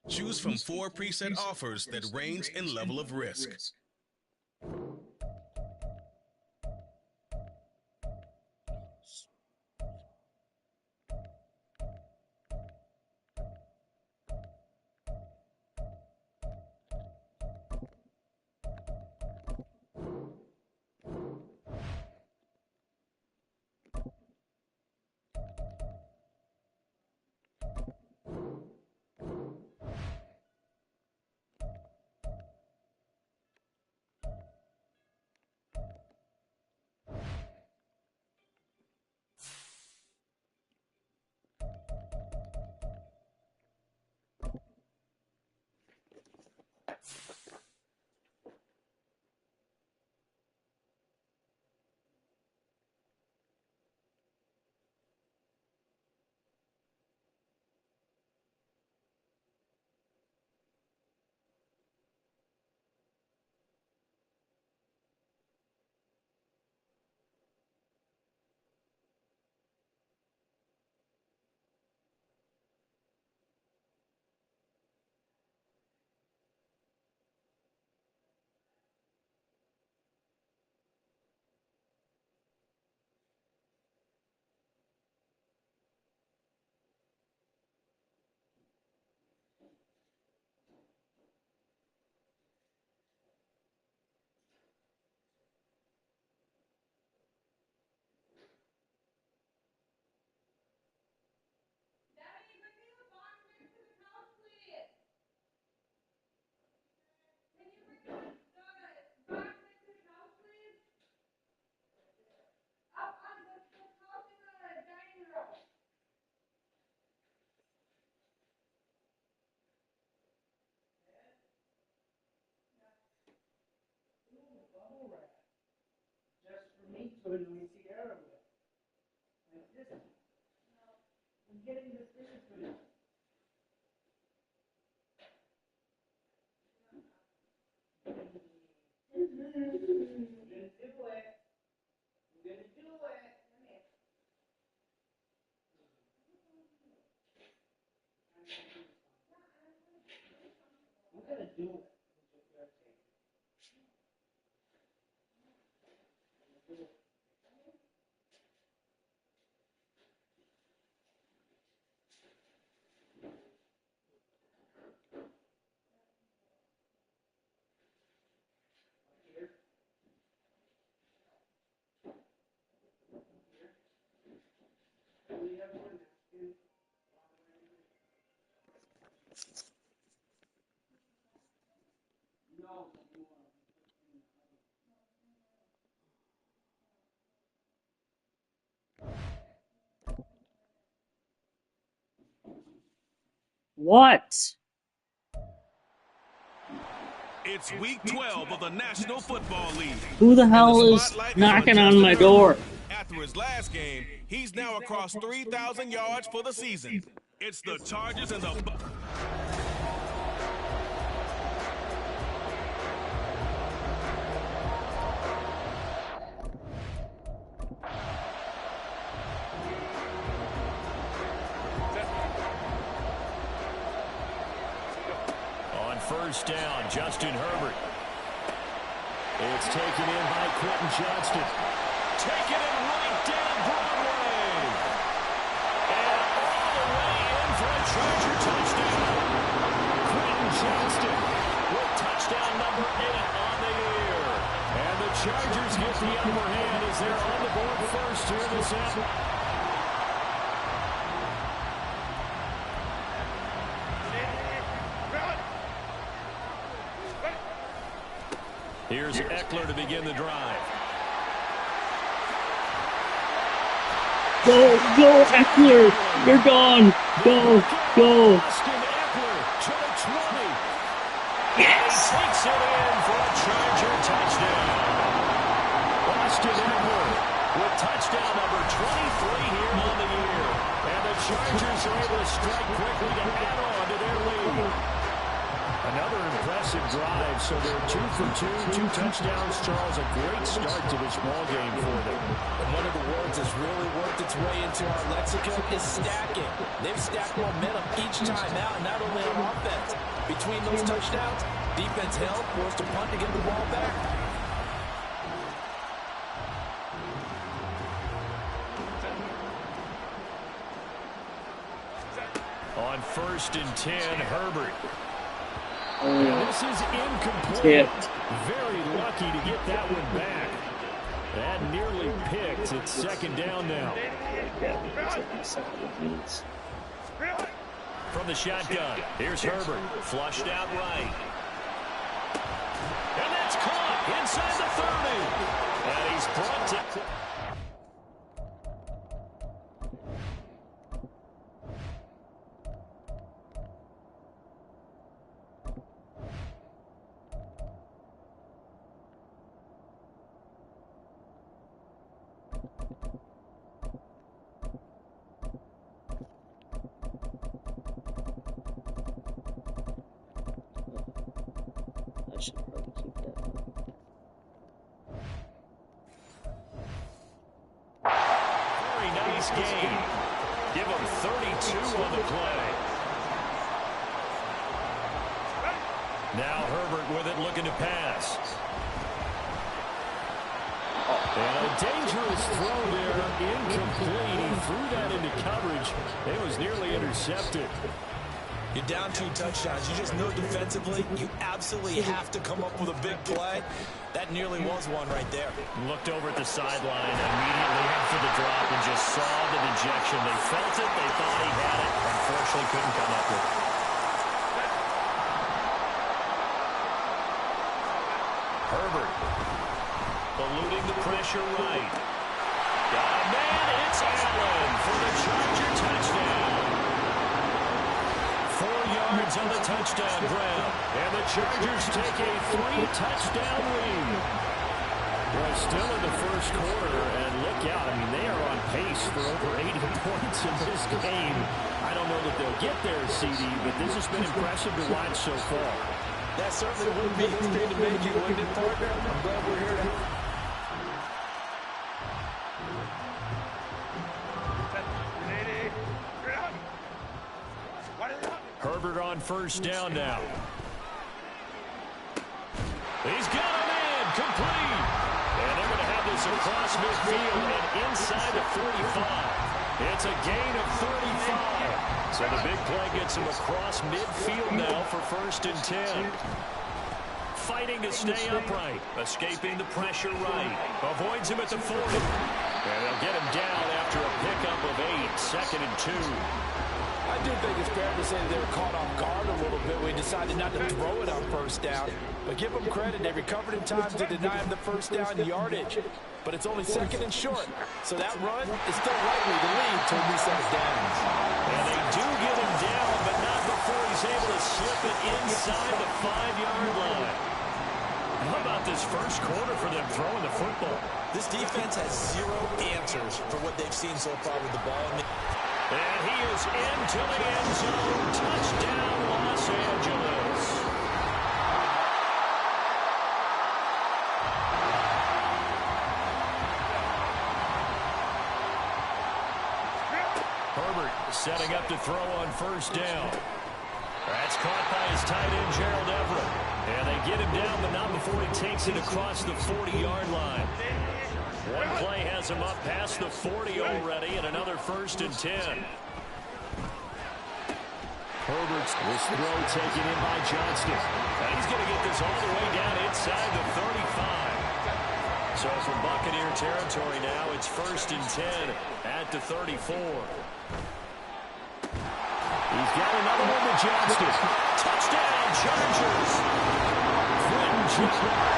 Choose from 4 preset offers that range in level of risk. So when we see air with like this, I'm getting this thing for you. I'm gonna do it. What? It's week 12 of the National Football League. Who the hell is knocking on my door? After his last game, he's now across 3,000 yards for the season. It's the Chargers and the... First down, Justin Herbert. It's taken in by Quentin Johnston. Taken it right down Broadway. And all the way in for a Charger touchdown. Quentin Johnston with touchdown number 8 on the year. And the Chargers get the upper hand as they're on the board first here this afternoon. Here's Eckler to begin the drive. Go, Eckler! You're gone! Go! Austin Eckler to the 20. Yes! He takes it in for a Charger touchdown. Austin Eckler with touchdown number 23 here on the year. And the Chargers are able to strike quickly to add on to their lead. Another impressive drive, so they're 2 for 2, 2 touchdowns. Charles, a great start to this ball game for them. And one of the words that's really worked its way into our lexicon is stacking. They've stacked momentum each time out, and not only on offense. Between those touchdowns, defense held, forced to punt to get the ball back. On 1st and 10, Herbert. And this is incomplete. Very lucky to get that one back. That nearly picked. It's 2nd down now. From the shotgun, here's Herbert. Flushed out right. And that's caught inside the 30. And he's brought to... I should probably keep that. Very nice game. Give him 32 on the play. Now Herbert with it, looking to pass. And a dangerous throw there, incomplete. He threw that into coverage. It was nearly intercepted. You're down 2 touchdowns. You just know defensively you absolutely have to come up with a big play. That nearly was one right there. Looked over at the sideline, immediately went for the drop, and just saw the dejection. They felt it. They thought he had it. Unfortunately, couldn't come up with it. Herbert eluding the pressure right. Got a man. It's Allen for the Charger touchdown. 4 yards on the touchdown grab. And the Chargers take a 3-touchdown lead. Well, still in the first quarter, and look out. I mean, they are on pace for over 80 points in this game. I don't know that they'll get there, CD, but this has been impressive to watch so far. That certainly would be extreme to make you, wouldn't it, partner? I'm glad we're here to... Herbert on 1st down now. He's got a man, complete. And they're going to have this across midfield and inside the 45. It's a gain of 35. So the big play gets him across midfield now for 1st and 10. Fighting to stay upright. Escaping the pressure right. Avoids him at the 40. And they'll get him down after a pickup of 8. 2nd and 2. I do think it's fair to say that they were caught off guard a little bit. We decided not to throw it on 1st down. But give them credit. They recovered in time to deny him the 1st down yardage. But it's only 2nd and short. So that run is still likely to lead to a new set of downs. And they do get him down, but not before he's able to slip it inside the 5-yard line. How about this first quarter for them throwing the football? This defense has 0 answers for what they've seen so far with the ball. And he is into the end zone. Touchdown, Los Angeles. Herbert setting up to throw on 1st down. That's caught by his tight end, Gerald Everett. And they get him down, but not before he takes it across the 40-yard line. One play has him up past the 40 already, and another 1st and 10. Herbert's this throw taken in by Johnston. And he's going to get this all the way down inside the 35. So from Buccaneer territory now, it's 1st and 10 at the 34. He's got another one with Johnston. Touchdown, Chargers. Quentin Johnston.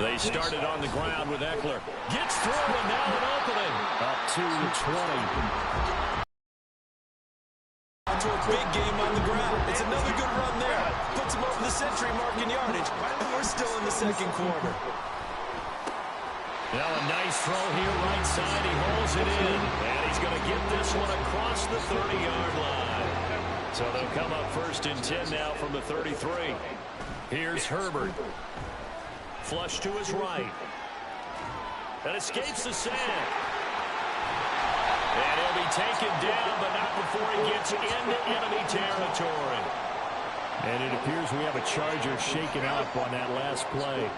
They started on the ground with Eckler. Gets through, and now an opening. Up to the 20. To a big game on the ground. It's another good run there. Puts him over the century mark in yardage. And we're still in the 2nd quarter. Now a nice throw here, right side. He holds it in. And he's going to get this one across the 30-yard line. So they'll come up 1st and 10 now from the 33. Here's Herbert. Flush to his right. And escapes the sack. And he'll be taken down, but not before he gets into enemy territory. And it appears we have a Charger shaken up on that last play.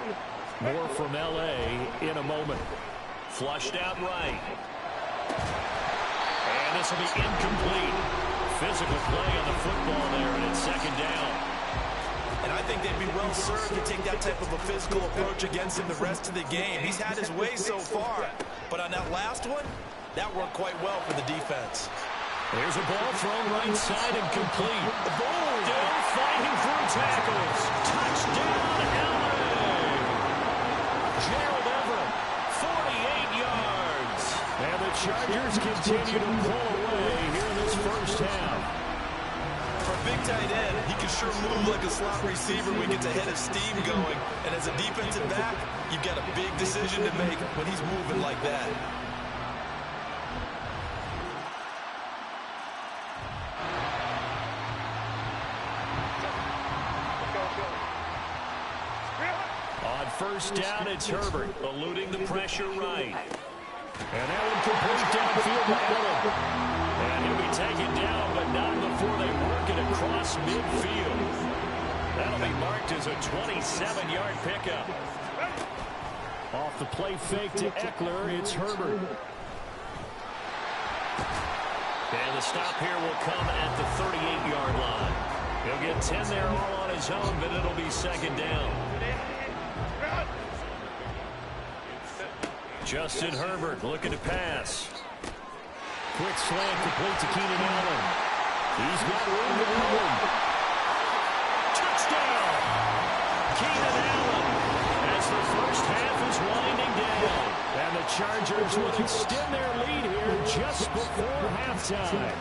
More from L.A. in a moment. Flushed out right. And this will be incomplete. Physical play on the football there, and it's 2nd down. And I think they'd be well served to take that type of a physical approach against him the rest of the game. He's had his way so far, but on that last one, that worked quite well for the defense. There's a ball thrown right side and complete. Still fighting through tackles. Touchdown, L.A. Gerald Everett, 48 yards. And the Chargers continue to pull away here in this first half. For a big tight end, he can sure move like a slot receiver when he gets a head of steam going. And as a defensive back, you've got a big decision to make when he's moving like that. On 1st down, it's Herbert, eluding the pressure right. And that one complete downfield to Allen. And he'll be taken down, but not before they work it across midfield. That'll be marked as a 27-yard pickup. Off the play fake to Eckler, it's Herbert. And the stop here will come at the 38-yard line. He'll get 10 there all on his own, but it'll be 2nd down. Justin Herbert looking to pass. Quick slant complete to Keenan Allen. He's got room to run. Touchdown! Keenan Allen as the first half is winding down. And the Chargers will extend their lead here just before halftime.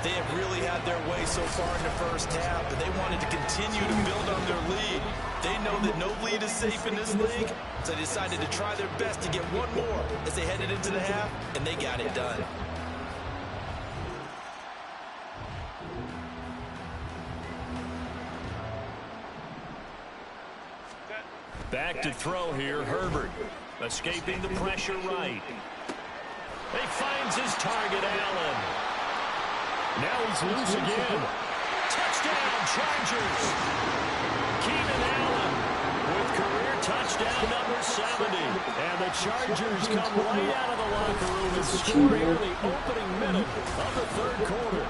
They have really had their way so far in the first half, but they wanted to continue to build on their lead. They know that no lead is safe in this league, so they decided to try their best to get one more as they headed into the half, and they got it done. Back to throw here, Herbert. Escaping the pressure right. He finds his target, Allen. Now he's loose again. Touchdown, Chargers. Keenan Allen with career touchdown number 70. And the Chargers come right out of the locker room and score here in the opening minute of the 3rd quarter.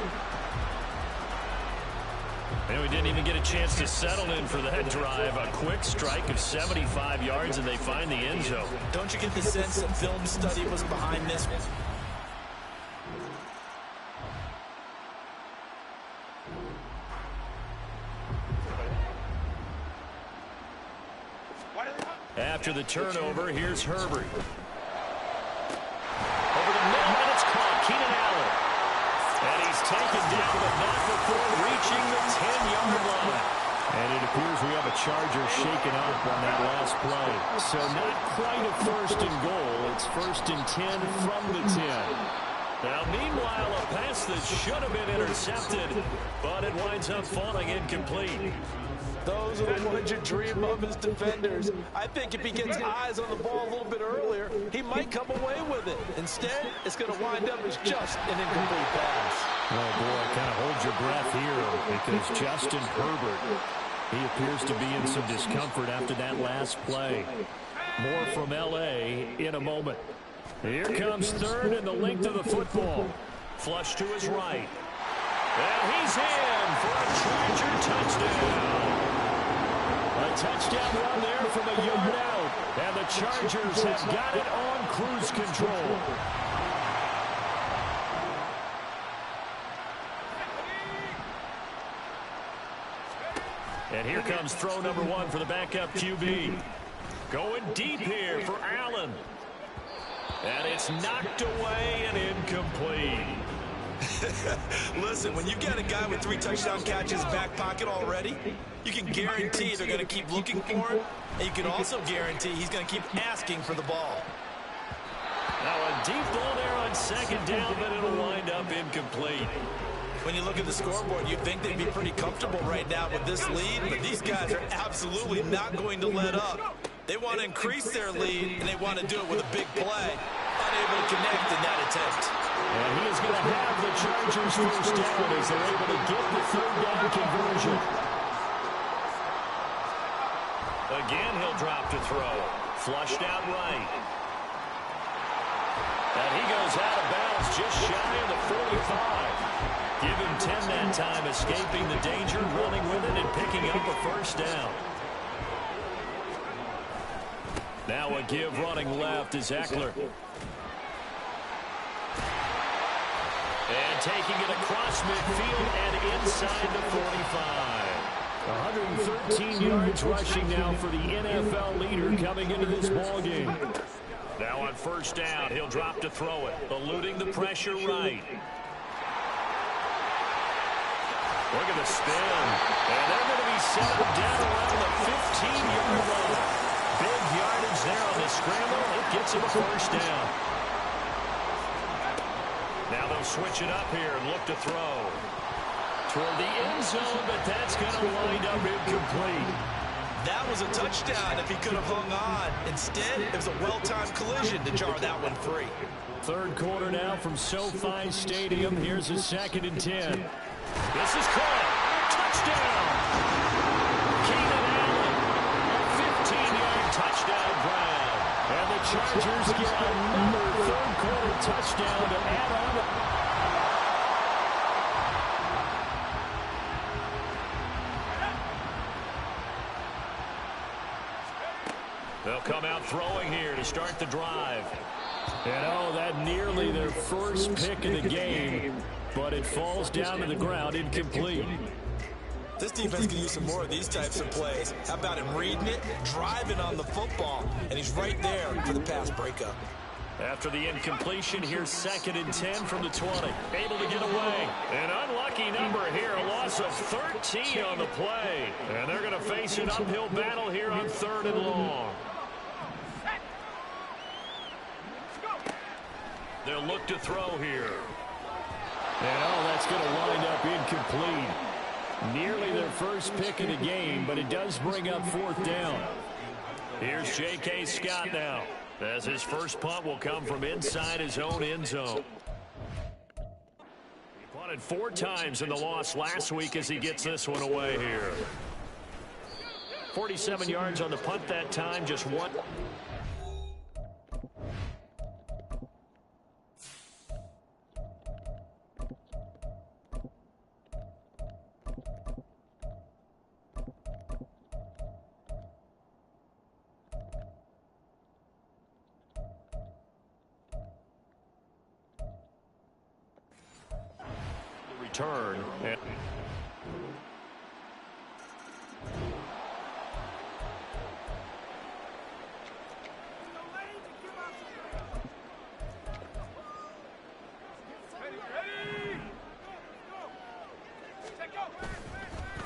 And we didn't even get a chance to settle in for that drive. A quick strike of 75 yards, and they find the end zone. Don't you get the sense that film study was behind this one? After the turnover, here's Herbert. Over the middle, and it's caught. Keenan Allen. And he's taken down, but not before reaching the 10-yard line. And it appears we have a Charger shaken up on that last play. So not quite a 1st and goal. It's 1st and 10 from the 10. Now, meanwhile, a pass that should have been intercepted, but it winds up falling incomplete. Those are the ones you dream of as defenders. I think if he gets eyes on the ball a little bit earlier, he might come away with it. Instead, it's going to wind up as just an incomplete pass. Oh, boy, kind of hold your breath here because Justin Herbert, he appears to be in some discomfort after that last play. More from L.A. in a moment. Here comes 3rd and the length of the football. Flush to his right. And he's in for a Charger touchdown. A touchdown run there from a yard out. And the Chargers have got it on cruise control. And here comes throw number 1 for the backup QB. Going deep here for Allen. And it's knocked away and incomplete. Listen, when you've got a guy with 3 touchdown catches back pocket already, you can guarantee they're going to keep looking for him, and you can also guarantee he's going to keep asking for the ball. Now a deep ball there on second down, but it'll wind up incomplete. When you look at the scoreboard, you'd think they'd be pretty comfortable right now with this lead, but these guys are absolutely not going to let up. They want to increase their lead, and they want to do it with a big play. Unable to connect in that attempt. And he is going to have the Chargers first down as they're able to get the third down conversion. Again, he'll drop to throw. Flushed out right. And he goes out of bounds just shy of the 45. Give him 10 that time, escaping the danger, running with it, and picking up a first down. Now a give running left is Eckler. And taking it across midfield and inside the 45. 113 yards rushing now for the NFL leader coming into this ballgame. Now on first down, he'll drop to throw it, eluding the pressure right. Look at the spin. And they're going to be set up down around the 15-yard line. Big yardage there on the scramble. It gets him a first down. Now they'll switch it up here and look to throw. Toward the end zone, but that's going to wind up incomplete. That was a touchdown if he could have hung on. Instead, it was a well-timed collision to jar that one free. Third quarter now from SoFi Stadium. Here's a 2nd and 10. This is caught. Touchdown. Keenan Allen. A 15-yard touchdown grab. And the Chargers get another third quarter touchdown to add on. They'll come out throwing here to start the drive. And oh, that nearly their first pick of the game, but it falls down to the ground incomplete. This defense can use some more of these types of plays. How about him reading it, driving on the football, and he's right there for the pass breakup. After the incompletion, here's 2nd and 10 from the 20. Able to get away. An unlucky number here, a loss of 13 on the play. And they're going to face an uphill battle here on 3rd and long. They'll look to throw here. And oh, that's going to wind up incomplete. Nearly their first pick of the game, but it does bring up 4th down. Here's J.K. Scott now, as his first punt will come from inside his own end zone. He punted 4 times in the loss last week as he gets this one away here. 47 yards on the punt that time, just 1. Turn. And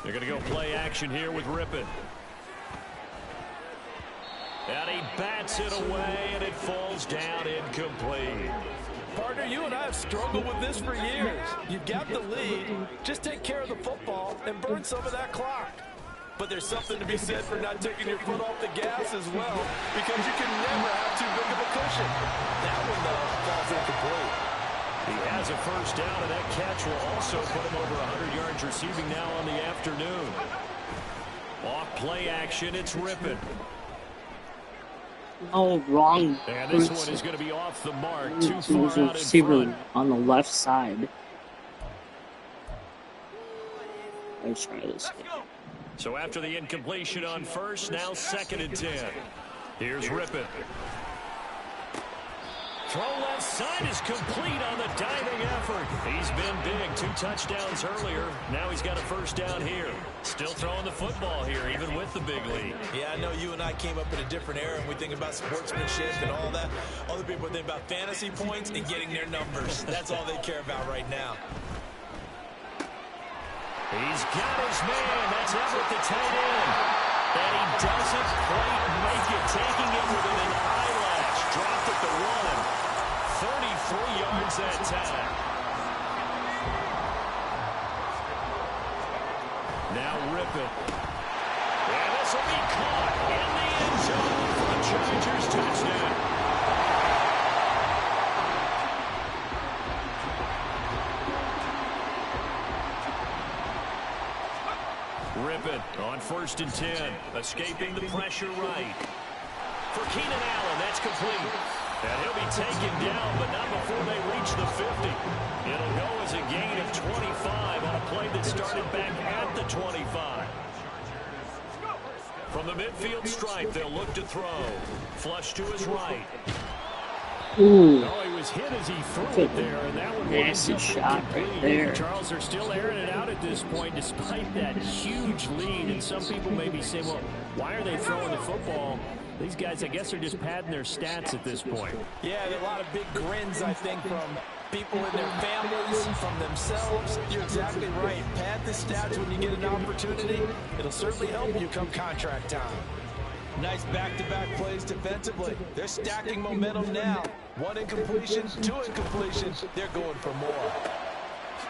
they're going to go play action here with Rippon. And he bats it away, and it falls down incomplete. Partner, you and I have struggled with this for years. You've got the lead. Just take care of the football and burn some of that clock. But there's something to be said for not taking your foot off the gas as well, because you can never have too big of a cushion. That one, though, falls incomplete. He has a first down, and that catch will also put him over 100 yards receiving now on the afternoon. Off play action, it's Rippon. Oh, wrong. And this one is going to be off the mark, too far out in front. On the left side. Let's try this. So after the incompletion on first, now 2nd and 10. Here's Rippon. Throw left side is complete on the diving effort. He's been big. 2 touchdowns earlier. Now he's got a first down here. Still throwing the football here, even with the big lead. Yeah, I know you and I came up in a different era, and we think about sportsmanship and all that. Other people think about fantasy points and getting their numbers. That's all they care about right now. He's got his man. That's Everett, the tight end. And he doesn't quite make it, taking it within an eyelash. Dropped at the 1. 33 yards that time. Now rip it. And this will be caught in the end zone for the Chargers touchdown. Rip it on 1st and 10. Escaping the pressure right. For Keenan Allen, that's complete. And he'll be taken down, but not before they reach the 50. It'll go as a gain of 25 on a play that started back at the 25. From the midfield stripe, they'll look to throw. Flush to his right. Ooh. Oh, he was hit as he threw it there, and that one Nasty shot right there. Charles, they're still airing it out at this point, despite that huge lead. And some people may be saying, well, why are they throwing the football? These guys, I guess, are just padding their stats at this point. Yeah, there are a lot of big grins, I think, from people in their families, from themselves. You're exactly right. Pad the stats when you get an opportunity. It'll certainly help you come contract time. Nice back-to-back plays defensively. They're stacking momentum now. 1 incompletion, 2 incompletions. They're going for more.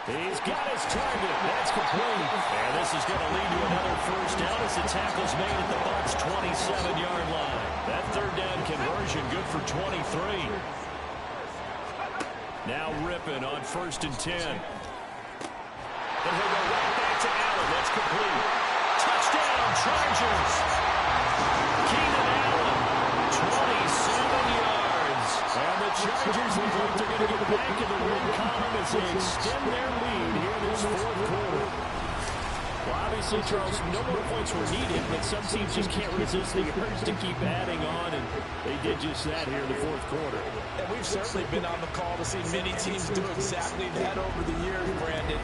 He's got his target. That's complete. And this is going to lead to another first down as the tackle's made at the Bucs' 27-yard line. That 3rd down conversion good for 23. Now ripping on 1st and 10. And he'll go right back to Allen. That's complete. Touchdown, Chargers. Keenan Allen, 27 yards. And the Chargers look like they're going to get back in the win column as they extend their lead here in this 4th quarter. Well, obviously, Charles, no more points were needed, but some teams just can't resist the urge to keep adding on, and they did just that here in the 4th quarter. And we've certainly been on the call to see many teams do exactly that over the years, Brandon.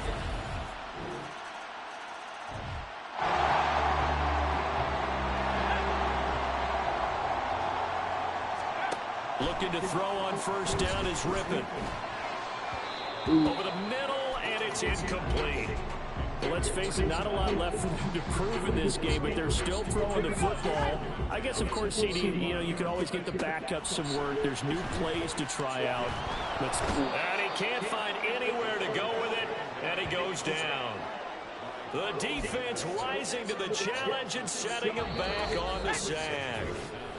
Looking to throw on 1st down is Rippon. Over the middle, and it's incomplete. Well, let's face it, not a lot left for them to prove in this game, but they're still throwing the football. I guess, of course, CD, you can always get the backups some work. There's new plays to try out. And he can't find anywhere to go with it, and he goes down. The defense rising to the challenge and setting him back on the sack.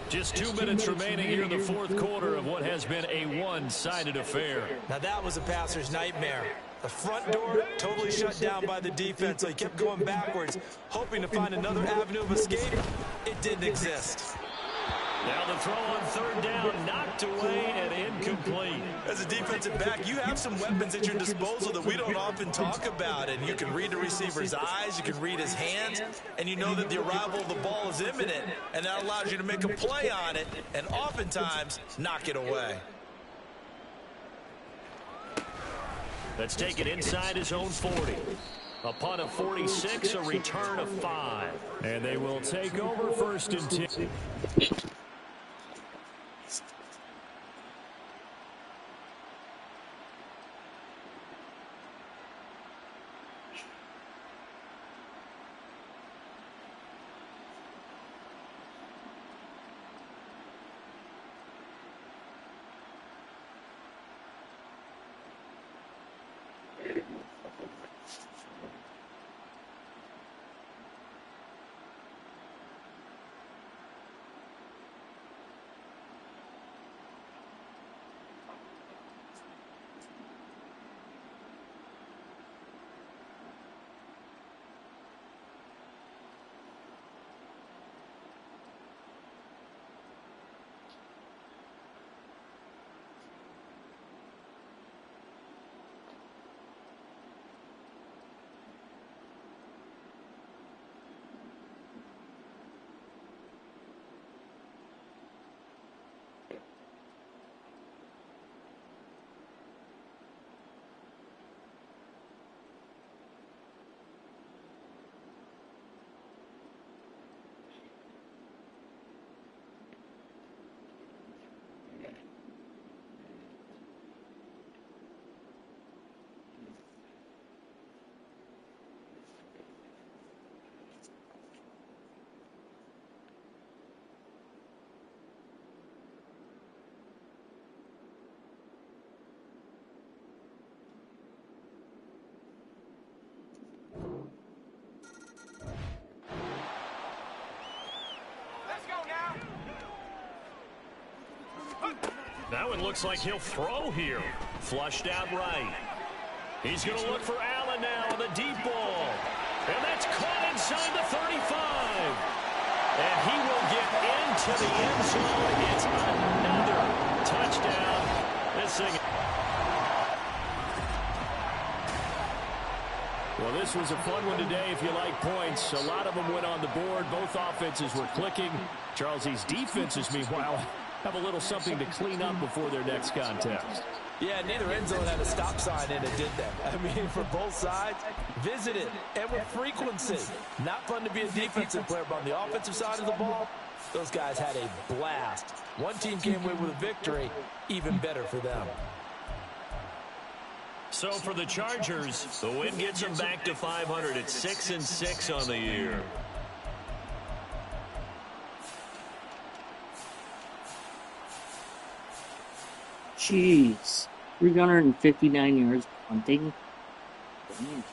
Just 2 minutes remaining here in the 4th quarter of what has been a one-sided affair. Now that was a passer's nightmare. The front door totally shut down by the defense, so he kept going backwards, hoping to find another avenue of escape. It didn't exist. Now the throw on 3rd down, knocked away and incomplete. As a defensive back, you have some weapons at your disposal that we don't often talk about, and you can read the receiver's eyes, you can read his hands, and you know that the arrival of the ball is imminent, and that allows you to make a play on it, and oftentimes knock it away. Let's take it inside his own 40. A punt of 46, a return of 5. And they will take over 1st and 10. That one looks like he'll throw here. Flushed out right. He's going to look for Allen now on the deep ball. And that's caught inside the 35. And he will get into the end zone. It's another touchdown. This thing. Well, this was a fun one today if you like points. A lot of them went on the board. Both offenses were clicking. Charles, these defenses, meanwhile, have a little something to clean up before their next contest. Yeah, neither end zone had a stop sign in it, did they? I mean, for both sides, visited and with frequency. Not fun to be a defensive player, but on the offensive side of the ball, those guys had a blast. One team came away with a victory, even better for them. So for the Chargers, the win gets them back to 500 at 6-6 on the year. Jeez. 359 yards punting. Damn.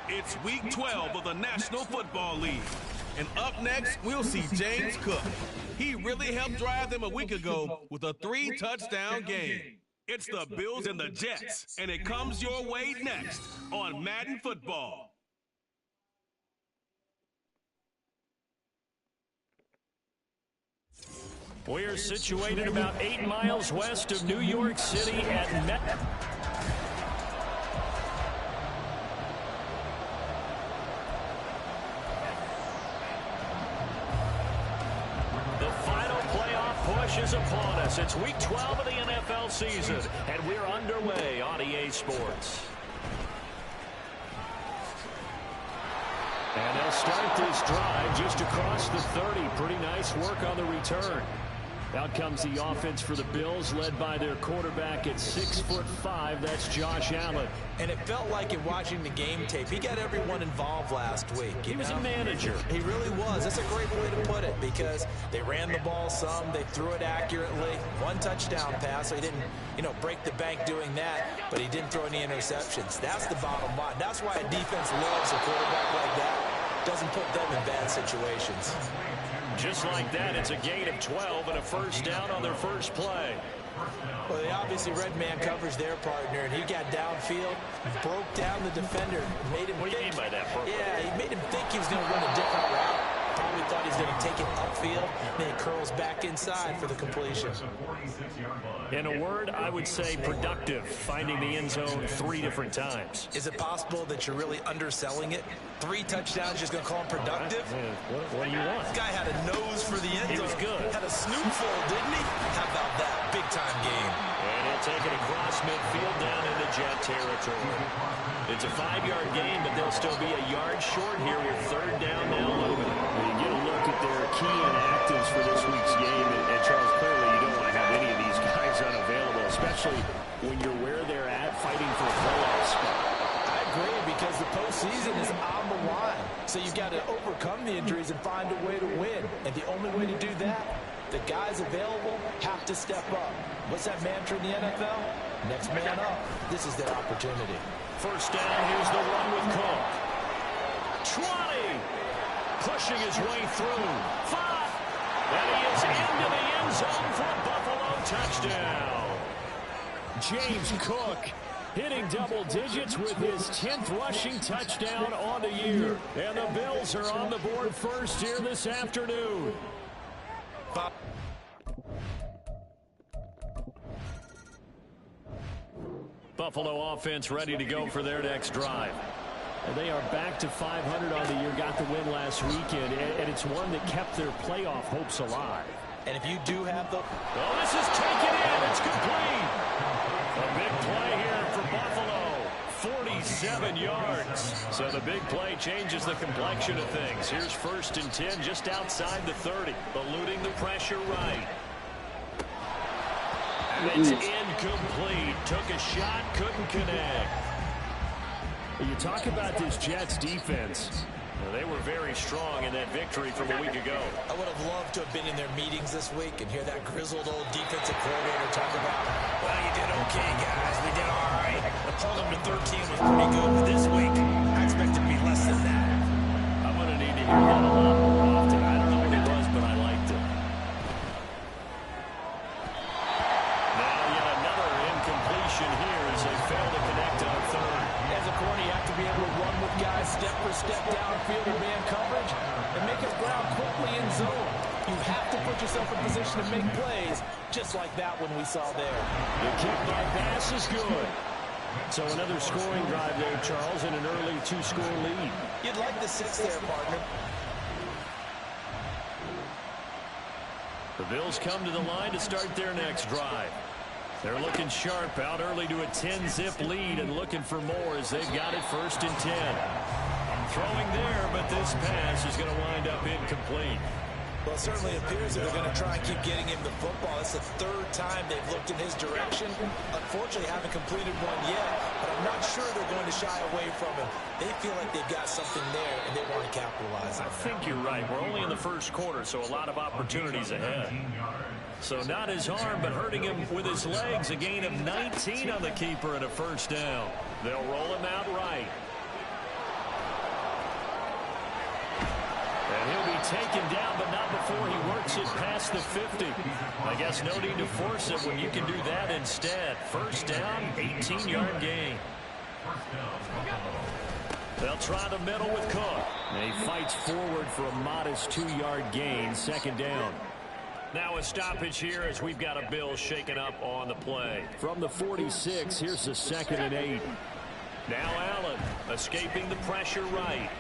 It's week 12 of the National Football League. And up next, we'll see James Cook. He really helped drive them a week ago with a 3-touchdown game. It's the Bills and the Jets, and it comes your way next on Madden Football. We're situated about 8 miles west of New York City at The final playoff push is upon us. It's week 12 of the NFL season, and we're underway on EA Sports. And they'll start this drive just across the 30. Pretty nice work on the return. Out comes the offense for the Bills, led by their quarterback at 6'5". That's Josh Allen. And it felt like in watching the game tape, he got everyone involved last week. He was a manager. He really was. That's a great way to put it, because they ran the ball some, they threw it accurately. One touchdown pass, so he didn't, break the bank doing that, but he didn't throw any interceptions. That's the bottom line. That's why a defense loves a quarterback like that. Doesn't put them in bad situations. Just like that, it's a gain of 12 and a first down on their first play. Well, they obviously red man coverage their partner, and he got downfield, broke down the defender, made him What do you mean by that, Brooke? Yeah, he made him think he was going to run a different route. Probably thought he was going to take it upfield, then he curls back inside for the completion. In a word, I would say productive, finding the end zone 3 different times. Is it possible that you're really underselling it? 3 touchdowns, just going to call him productive? What do you want? This guy had a nose for the end zone. He was good. Had a snootful, didn't he? How about that? Big-time game. And he'll take it across midfield down into Jet territory. It's a 5-yard gain, but they'll still be a yard short here with third down now looming. You get a look at their key inactives for this week's game, and Charles, clearly you don't want to have any of these guys unavailable, especially when you're where they're at fighting for a playoff spot. I agree, because the postseason is on the line. So you've got to overcome the injuries and find a way to win. And the only way to do that, the guys available have to step up. What's that mantra in the NFL? Next man up. This is their opportunity. First down, here's the run with Cook. 20. Pushing his way through. 5. And he is into the end zone for a Buffalo touchdown. James Cook hitting double digits with his 10th rushing touchdown on the year. And the Bills are on the board first here this afternoon. Buffalo offense ready to go for their next drive. And they are back to 500 on the year, got the win last weekend, and it's one that kept their playoff hopes alive. And if you do have the... Oh, this is taken in. It's complete. A big play here for Buffalo. 47 yards. So the big play changes the complexion of things. Here's 1st and 10 just outside the 30. Eluding the pressure right. It's incomplete. Took a shot, couldn't connect. You talk about this Jets defense. They were very strong in that victory from a week ago. I would have loved to have been in their meetings this week and hear that grizzled old defensive coordinator talk about, well, you did okay, guys. We did all right. The pull them to 13 was pretty good. But this week, I expect it to be less than that. I'm going to need to hear that a lot more often. I don't know what it was, but I liked it. Now yet another incompletion here as they fail to connect on 3rd. As a corner, you have to be able to run with guys step for step downfield or man coverage and make up ground quickly in zone. You have to put yourself in position to make plays, just like that one we saw there. The kick by pass is good. So another scoring drive there, Charles, and an early 2-score lead. You'd like the 6 there, partner. The Bills come to the line to start their next drive. They're looking sharp, out early to a 10-zip lead and looking for more as they've got it 1st and 10. Throwing there, but this pass is going to wind up incomplete. Well, it certainly appears that they're going to try and keep getting him the football. It's the 3rd time they've looked in his direction. Unfortunately, haven't completed one yet, but I'm not sure they're going to shy away from him. They feel like they've got something there, and they want to capitalize on it. I think you're right. We're only in the 1st quarter, so a lot of opportunities ahead. So not his arm, but hurting him with his legs. A gain of 19 on the keeper and a 1st down. They'll roll him out right. And he'll be taken down, but not before he works it past the 50. I guess no need to force it when you can do that instead. First down, 18-yard gain. They'll try the middle with Cook. And he fights forward for a modest 2-yard gain, second down. Now a stoppage here as we've got a Bill shaken up on the play. From the 46, here's a 2nd and 8. Now Allen escaping the pressure right.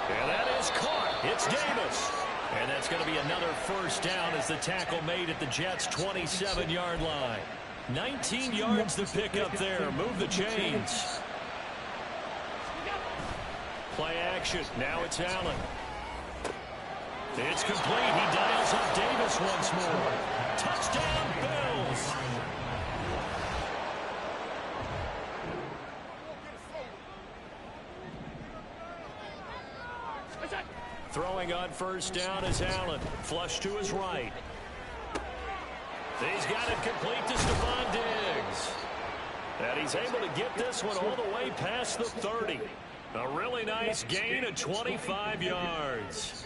And that is caught. It's Davis. And that's going to be another first down as the tackle made at the Jets' 27-yard line. 19 yards to pick up there. Move the chains. Play action. Now it's Allen. It's complete. He dials up Davis once more. Touchdown, Bills. Throwing on first down is Allen. Flush to his right. He's got it complete to Stephon Diggs. And he's able to get this one all the way past the 30. A really nice gain of 25 yards.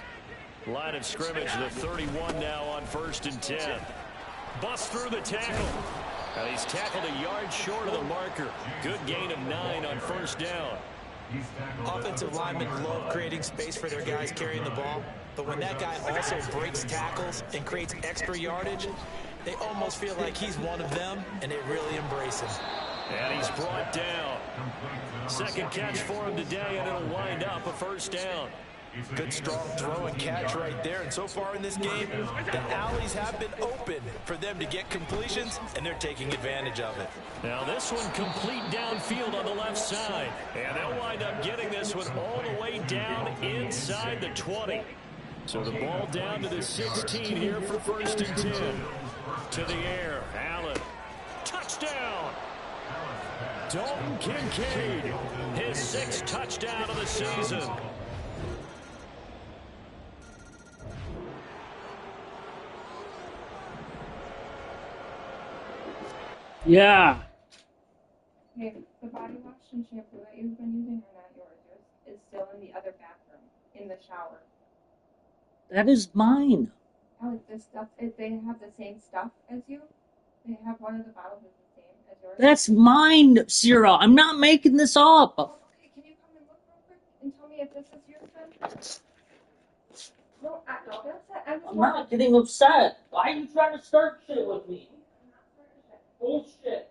Line of scrimmage, the 31 now on 1st and 10. Bust through the tackle. And he's tackled a yard short of the marker. Good gain of 9 on first down. Offensive linemen love creating space for their guys carrying the ball. But when that guy also breaks tackles and creates extra yardage, they almost feel like he's one of them, and they really embrace him. And he's brought down. Second catch for him today, and it'll wind up a first down. Good strong throw and catch right there. And so far in this game, the alleys have been open for them to get completions, and they're taking advantage of it. Now this one complete downfield on the left side. And they'll wind up getting this one all the way down inside the 20. So the ball down to the 16 here for 1st and 10. To the air, Allen. Touchdown! Dalton Kincaid, his 6th touchdown of the season. Yeah. Okay, the body wash and shampoo that you've been using are not yours. Yours is still in the other bathroom, in the shower. That is mine. Alex, this stuff, if they have the same stuff as you, they have one of the bottles is the same as yours. That's mine, Sarah. I'm not making this up. Oh, okay, can you come and look real quick and tell me if this is yours then? No, don't get upset. I'm not getting upset. Why are you trying to start shit with me? Bullshit.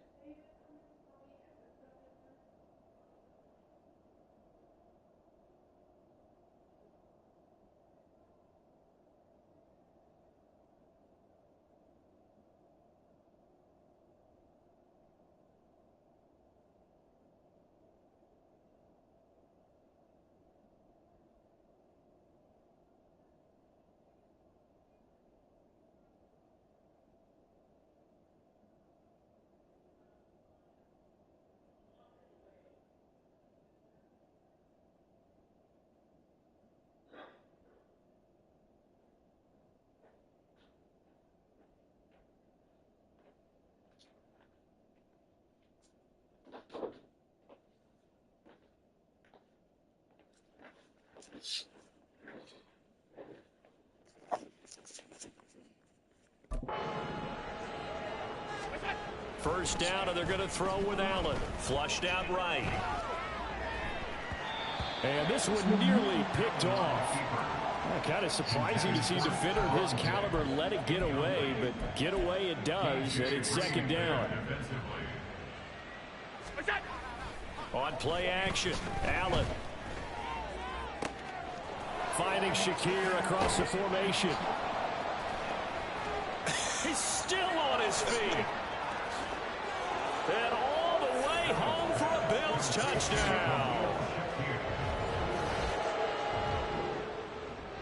First down, and they're going to throw with Allen. Flushed out right. And this one nearly picked off. Kind of surprising to see a defender of his caliber let it get away, but get away it does, and it's second down. On play action, Allen. Finding Shakir across the formation. He's still on his feet. And all the way home for a Bills touchdown.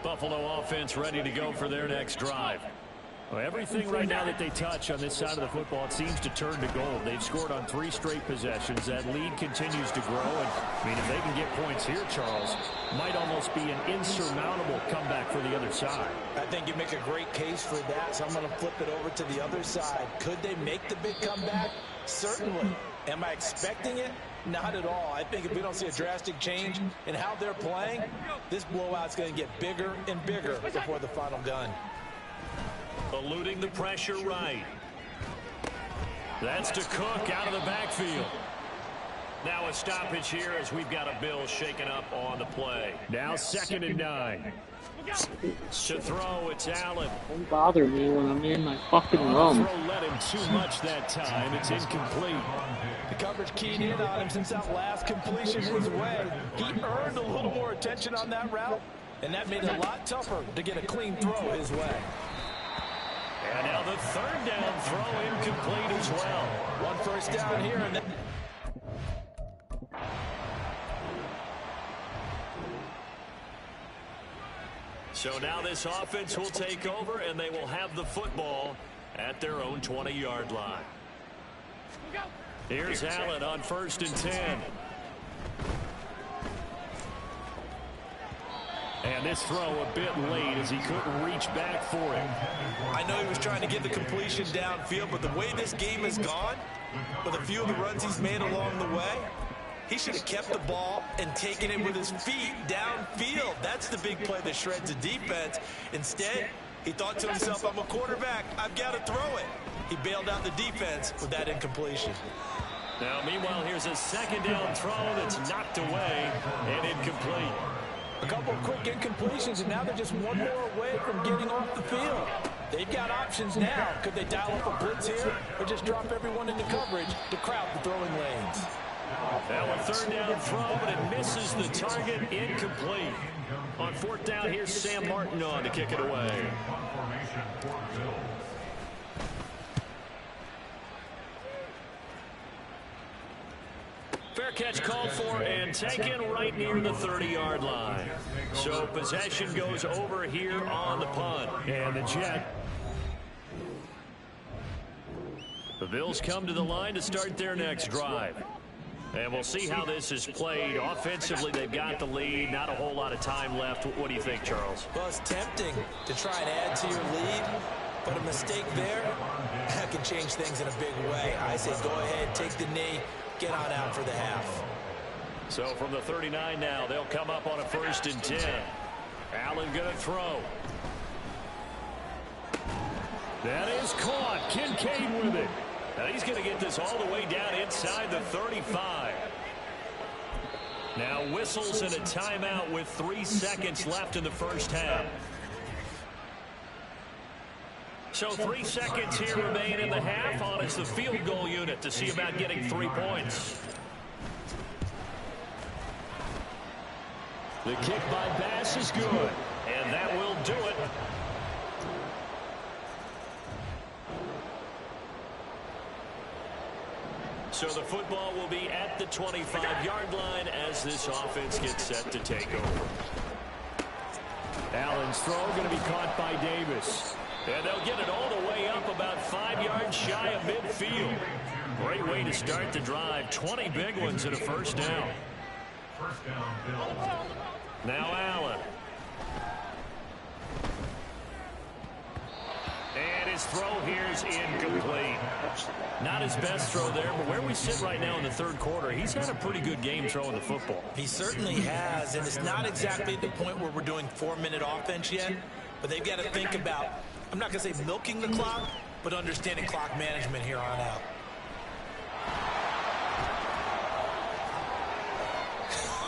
Buffalo offense ready to go for their next drive. Well, everything right now that they touch on this side of the football, it seems to turn to gold. They've scored on 3 straight possessions. That lead continues to grow. And, I mean, if they can get points here, Charles, might almost be an insurmountable comeback for the other side. I think you make a great case for that, so I'm going to flip it over to the other side. Could they make the big comeback? Certainly. Am I expecting it? Not at all. I think if we don't see a drastic change in how they're playing, this blowout's going to get bigger and bigger before the final gun. Eluding the pressure right. That's to Cook out of the backfield. Now a stoppage here as we've got a Bill shaken up on the play. Now 2nd and 9. To throw, it's Allen. Don't bother me when I'm in my fucking room. The throw led him too much that time. It's incomplete. The coverage keyed in on him since that last completion his way. He earned a little more attention on that route, and that made it a lot tougher to get a clean throw his way. And now the 3rd down throw incomplete as well. 1 first down here. And then so now this offense will take over, and they will have the football at their own 20-yard line. Here's Allen on 1st and 10. And this throw a bit late as he couldn't reach back for it. I know he was trying to get the completion downfield, but the way this game has gone, with a few of the runs he's made along the way, he should have kept the ball and taken it with his feet downfield. That's the big play that shreds the defense. Instead, he thought to himself, I'm a quarterback, I've got to throw it. He bailed out the defense with that incompletion. Now, meanwhile, here's a 2nd down throw that's knocked away and incomplete. A couple of quick incompletions, and now they're just one more away from getting off the field. They've got options now. Could they dial up a blitz here or just drop everyone into coverage to crowd the throwing lanes? Now a 3rd down throw, but it misses the target, incomplete. On 4th down, here's Sam Martin on to kick it away. Fair catch called for and taken right near the 30-yard line. So possession goes over here on the punt. And the Jet. The Bills come to the line to start their next drive. And we'll see how this is played. Offensively, they've got the lead. Not a whole lot of time left. What do you think, Charles? Well, it's tempting to try and add to your lead, but a mistake there, that can change things in a big way. I say go ahead, take the knee, get on out for the half. So from the 39 now, they'll come up on a 1st and 10. Allen going to throw. That is caught. Kincaid with it. Now he's going to get this all the way down inside the 35. Now whistles and a timeout with 3 seconds left in the first half. So 3 seconds here remain in the half on it's the field goal unit to see about getting 3 points. The kick by Bass is good, and that will do it. So the football will be at the 25-yard line as this offense gets set to take over. Allen's throw going to be caught by Davis. And they'll get it all the way up about 5 yards shy of midfield. Great way to start the drive. 20 big ones and a 1st down. Now Allen. And his throw here is incomplete. Not his best throw there, but where we sit right now in the 3rd quarter, he's had a pretty good game throwing the football. He certainly has, and it's not exactly at the point where we're doing 4-minute offense yet, but they've got to think about, I'm not going to say milking the clock, but understanding clock management here on out.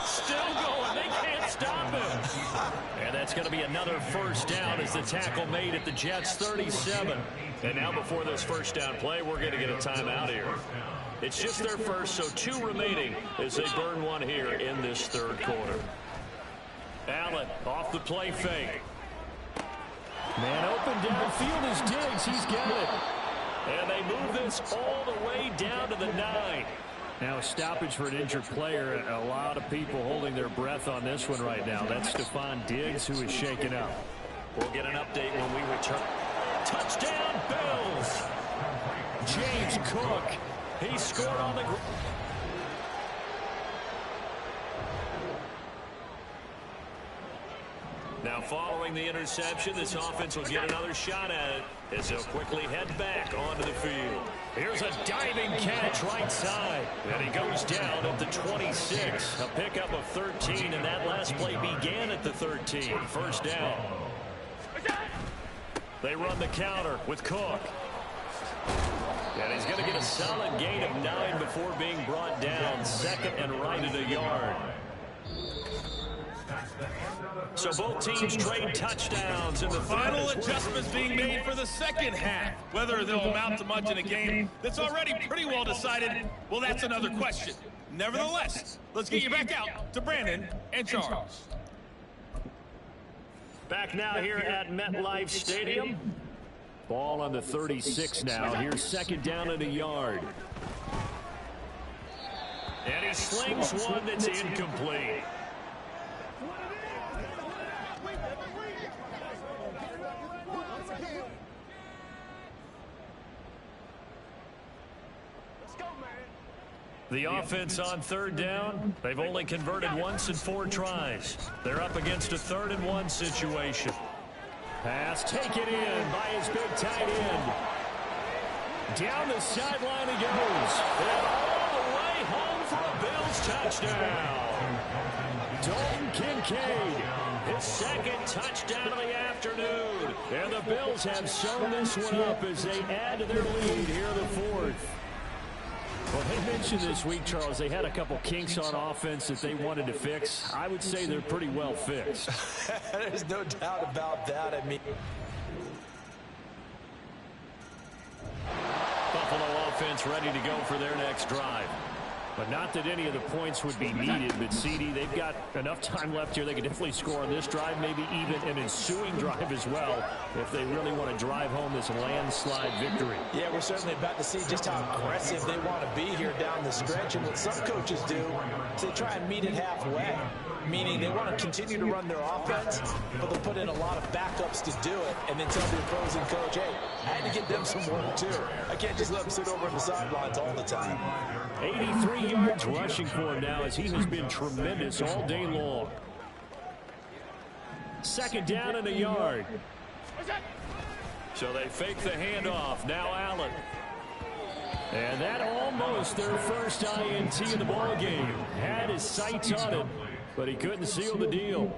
Still going. They can't stop him. And that's going to be another 1st down as the tackle made at the Jets' 37. And now before this 1st down play, we're going to get a timeout here. It's just their first, so 2 remaining as they burn 1 here in this 3rd quarter. Allen off the play fake. Man open downfield is Diggs. He's got it. And they move this all the way down to the 9. Now a stoppage for an injured player. A lot of people holding their breath on this one right now. That's Stephon Diggs who is shaken up. We'll get an update when we return. Touchdown, Bills! James Cook. He scored on the ground. Now following the interception, this offense will get another shot at it as they'll quickly head back onto the field. Here's a diving catch right side, and he goes down at the 26. A pickup of 13, and that last play began at the 13. First down. They run the counter with Cook. And he's going to get a solid gain of 9 before being brought down. Second and right at a yard. So both teams trade touchdowns in the Final adjustments being made for the second half. Whether they'll amount to much in a game that's already pretty well decided, well, that's another question. Nevertheless, let's get you back out to Brandon and Charles. Back now here at MetLife Stadium. Ball on the 36 now. Here's second down and a yard. And he slings one that's incomplete. The offense on third down, they've only converted once in 4 tries. They're up against a 3rd-and-1 situation. Pass taken in by his big tight end. Down the sideline he goes. And all the way home for a Bills touchdown. Dalton Kincaid, his second touchdown of the afternoon. And the Bills have sewn this one up as they add to their lead here in the 4th. Well, they mentioned this week, Charles, they had a couple kinks on offense that they wanted to fix. I would say they're pretty well fixed. There's no doubt about that. I mean, Buffalo offense ready to go for their next drive. But not that any of the points would be needed, but CD, they've got enough time left here. They could definitely score on this drive, maybe even an ensuing drive as well, if they really want to drive home this landslide victory. yeah, we're certainly about to see just how aggressive they want to be here down the stretch. And what some coaches do is they try and meet it halfway, meaning they want to continue to run their offense, but they'll put in a lot of backups to do it, and then tell the opposing coach, hey, I had to get them some work too. I can't just let them sit over on the sidelines all the time. 83 yards rushing for him now as he has been tremendous all day long. Second down and a yard. So they fake the handoff. Now Allen. And that almost their first INT in the ballgame. Had his sights on it, but he couldn't seal the deal.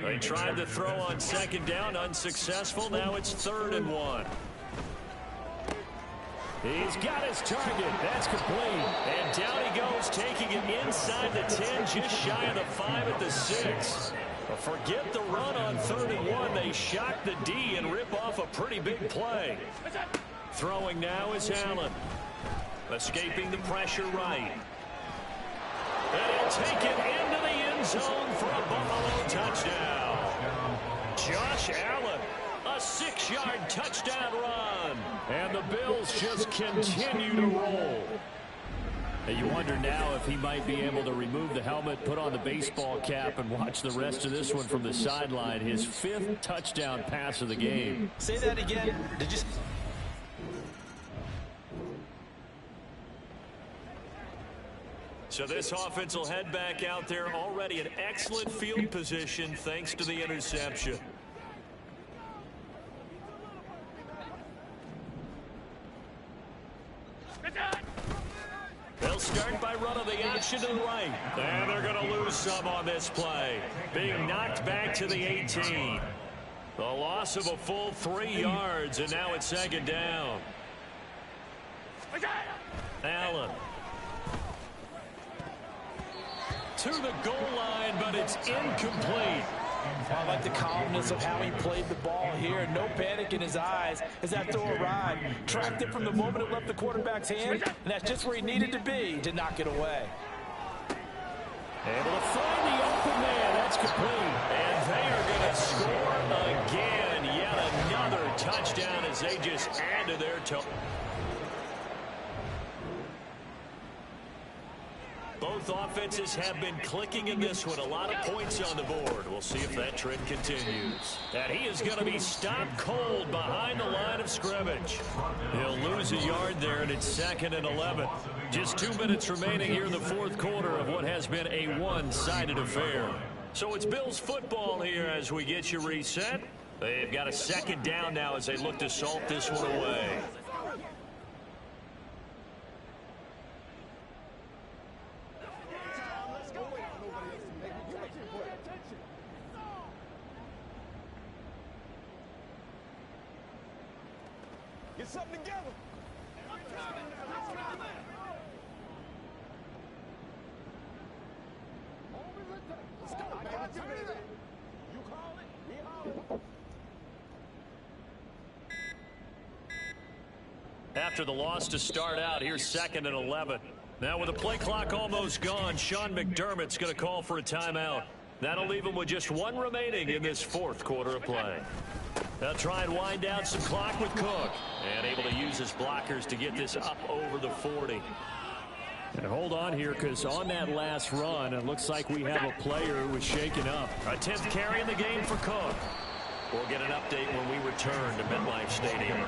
They tried to throw on second down, unsuccessful. Now it's 3rd and 1. He's got his target. That's complete. And down he goes, taking it inside the 10, just shy of the 5 at the 6. But forget the run on 3rd and 1. They shock the D and rip off a pretty big play. Throwing now is Allen. Escaping the pressure right. And he'll take it into the end zone for a Buffalo touchdown. Josh Allen. A 6-yard touchdown run. And the Bills just continue to roll. And you wonder now if he might be able to remove the helmet, put on the baseball cap, and watch the rest of this one from the sideline. His 5th touchdown pass of the game. Say that again. Did you... So this offense will head back out there, already in excellent field position thanks to the interception. They'll start by running the option to the right. And they're going to lose some on this play. Being knocked back to the 18. The loss of a full 3 yards, and now it's second down. Allen. To the goal line, but it's incomplete. I like the calmness of how he played the ball here. No panic in his eyes as that throw arrived. Tracked it from the moment it left the quarterback's hand, and that's just where he needed to be to knock it away. Able to find the open man. That's complete. And they are going to score again. Yet another touchdown as they just add to their total. Both offenses have been clicking in this one. A lot of points on the board. We'll see if that trend continues. And he is going to be stopped cold behind the line of scrimmage. He'll lose a yard there, and it's 2nd and 11. Just 2 minutes remaining here in the 4th quarter of what has been a one-sided affair. So it's Bills football here as we get you reset. They've got a second down now as they look to salt this one away. Get something together. After the loss to start out, here's 2nd and 11. Now with the play clock almost gone, Sean McDermott's going to call for a timeout. That'll leave him with just one remaining in this 4th quarter of play. They'll try and wind down some clock with Cook. And able to use his blockers to get this up over the 40. And hold on here, because on that last run, it looks like we have a player who was shaken up. A 10th carry in the game for Cook. We'll get an update when we return to MetLife Stadium.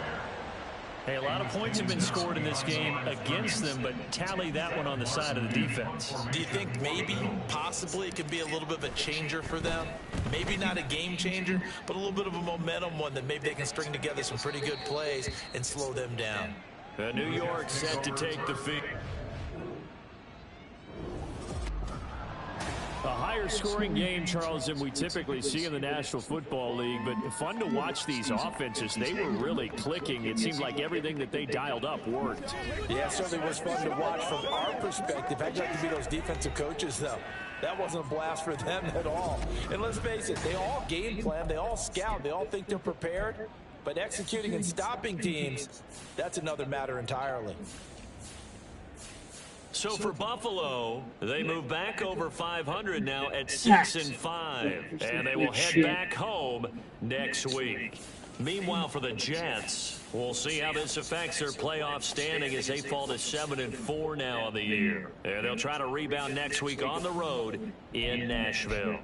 Hey, a lot of points have been scored in this game against them, but tally that one on the side of the defense. Do you think maybe, possibly, it could be a little bit of a changer for them? Maybe not a game changer, but a little bit of a momentum one that maybe they can string together some pretty good plays and slow them down. New York set to take the field. A higher scoring game, Charles, than we typically see in the National Football League, but fun to watch these offenses. They were really clicking. It seemed like everything that they dialed up worked. Yeah, it certainly was fun to watch from our perspective. I'd like to be those defensive coaches, though. That wasn't a blast for them at all. And let's face it, they all game plan, they all scout, they all think they're prepared, but executing and stopping teams, that's another matter entirely. So for Buffalo, they move back over 500 now at 6-5, and they will head back home next week. Meanwhile, for the Jets, we'll see how this affects their playoff standing as they fall to 7-4 now on the year. And they'll try to rebound next week on the road in Nashville.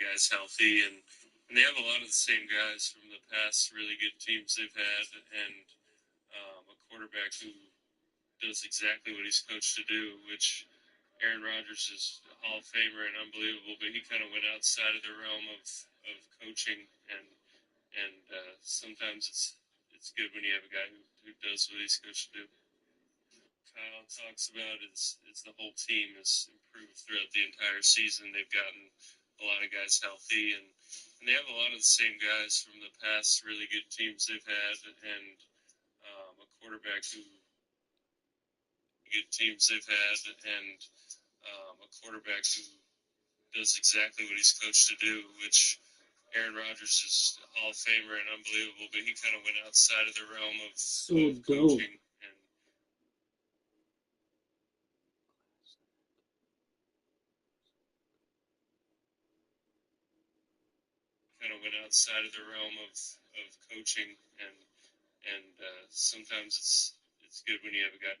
guys healthy, and they have a lot of the same guys from the past really good teams they've had, and a quarterback who does exactly what he's coached to do, which Aaron Rodgers is a Hall of Famer and unbelievable, but he kind of went outside of the realm of coaching, and sometimes it's good when you have a guy who does what he's coached to do. Kyle talks about is the whole team has improved throughout the entire season. They've gotten a lot of guys healthy, and they have a lot of the same guys from the past really good teams they've had, and a quarterback who good teams they've had, and a quarterback who does exactly what he's coached to do, which Aaron Rodgers is a Hall of Famer and unbelievable, but he kind of went outside of the realm of coaching, and sometimes it's good when you have a guy.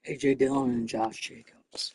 A.J. Dillon and Josh Jacobs.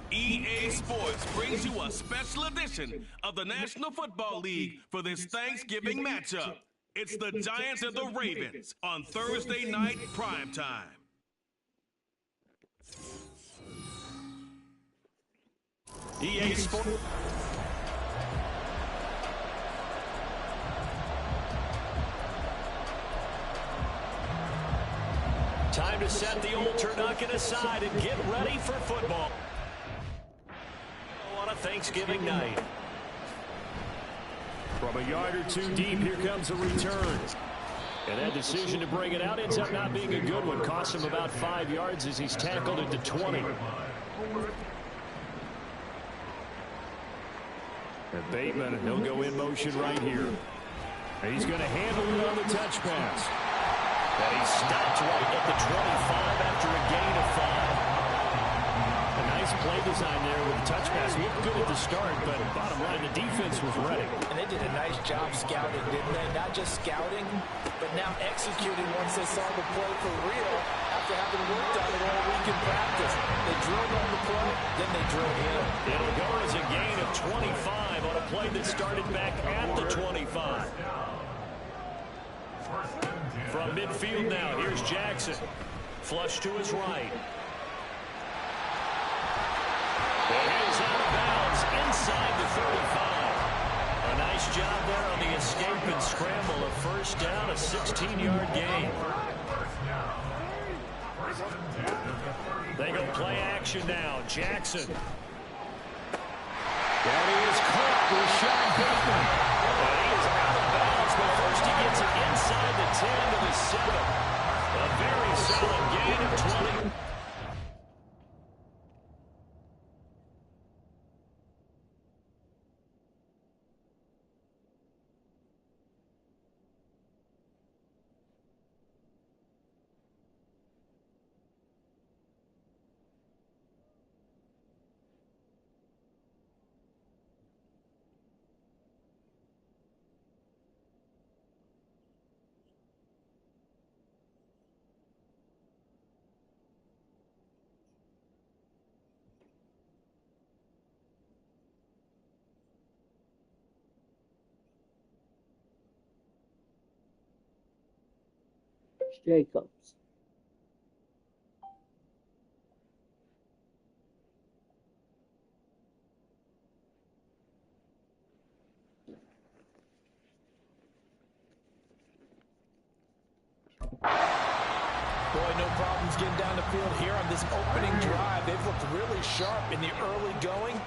EA Sports brings you a special edition of the National Football League for this Thanksgiving matchup. It's the Giants and the Ravens on Thursday night primetime. EA Sports. Time to to set the old turducken aside and get ready for football. On a Thanksgiving night. From a yard or two deep, here comes a return. And that decision to bring it out ends up not being a good one. Costs him about 5 yards as he's tackled at the 20. And Bateman, he'll go in motion right here. And he's going to handle it on the touch pass. And he stopped right at the 25 after a gain of 5. A nice play design there with the touch pass. Looked good at the start, but bottom line, the defense was ready. And they did a nice job scouting, didn't they? Not just scouting, but now executing once they saw the play for real after having worked on it all week in practice. They drilled on the play, then they drilled him. It'll go as a gain of 25 on a play that started back at the 25. From midfield now, here's Jackson. Flush to his right. And he's out of bounds inside the 35. A nice job there on the escape and scramble. A first down, a 16-yard gain. They go play action now. Jackson. That is caught. Rashad Bateman. And he is out of bounds, but first he gets it inside the 10 to the 7. A very solid gain of 20. Jacobs. Boy, no problems getting down the field here on this opening drive. They've looked really sharp in the early going,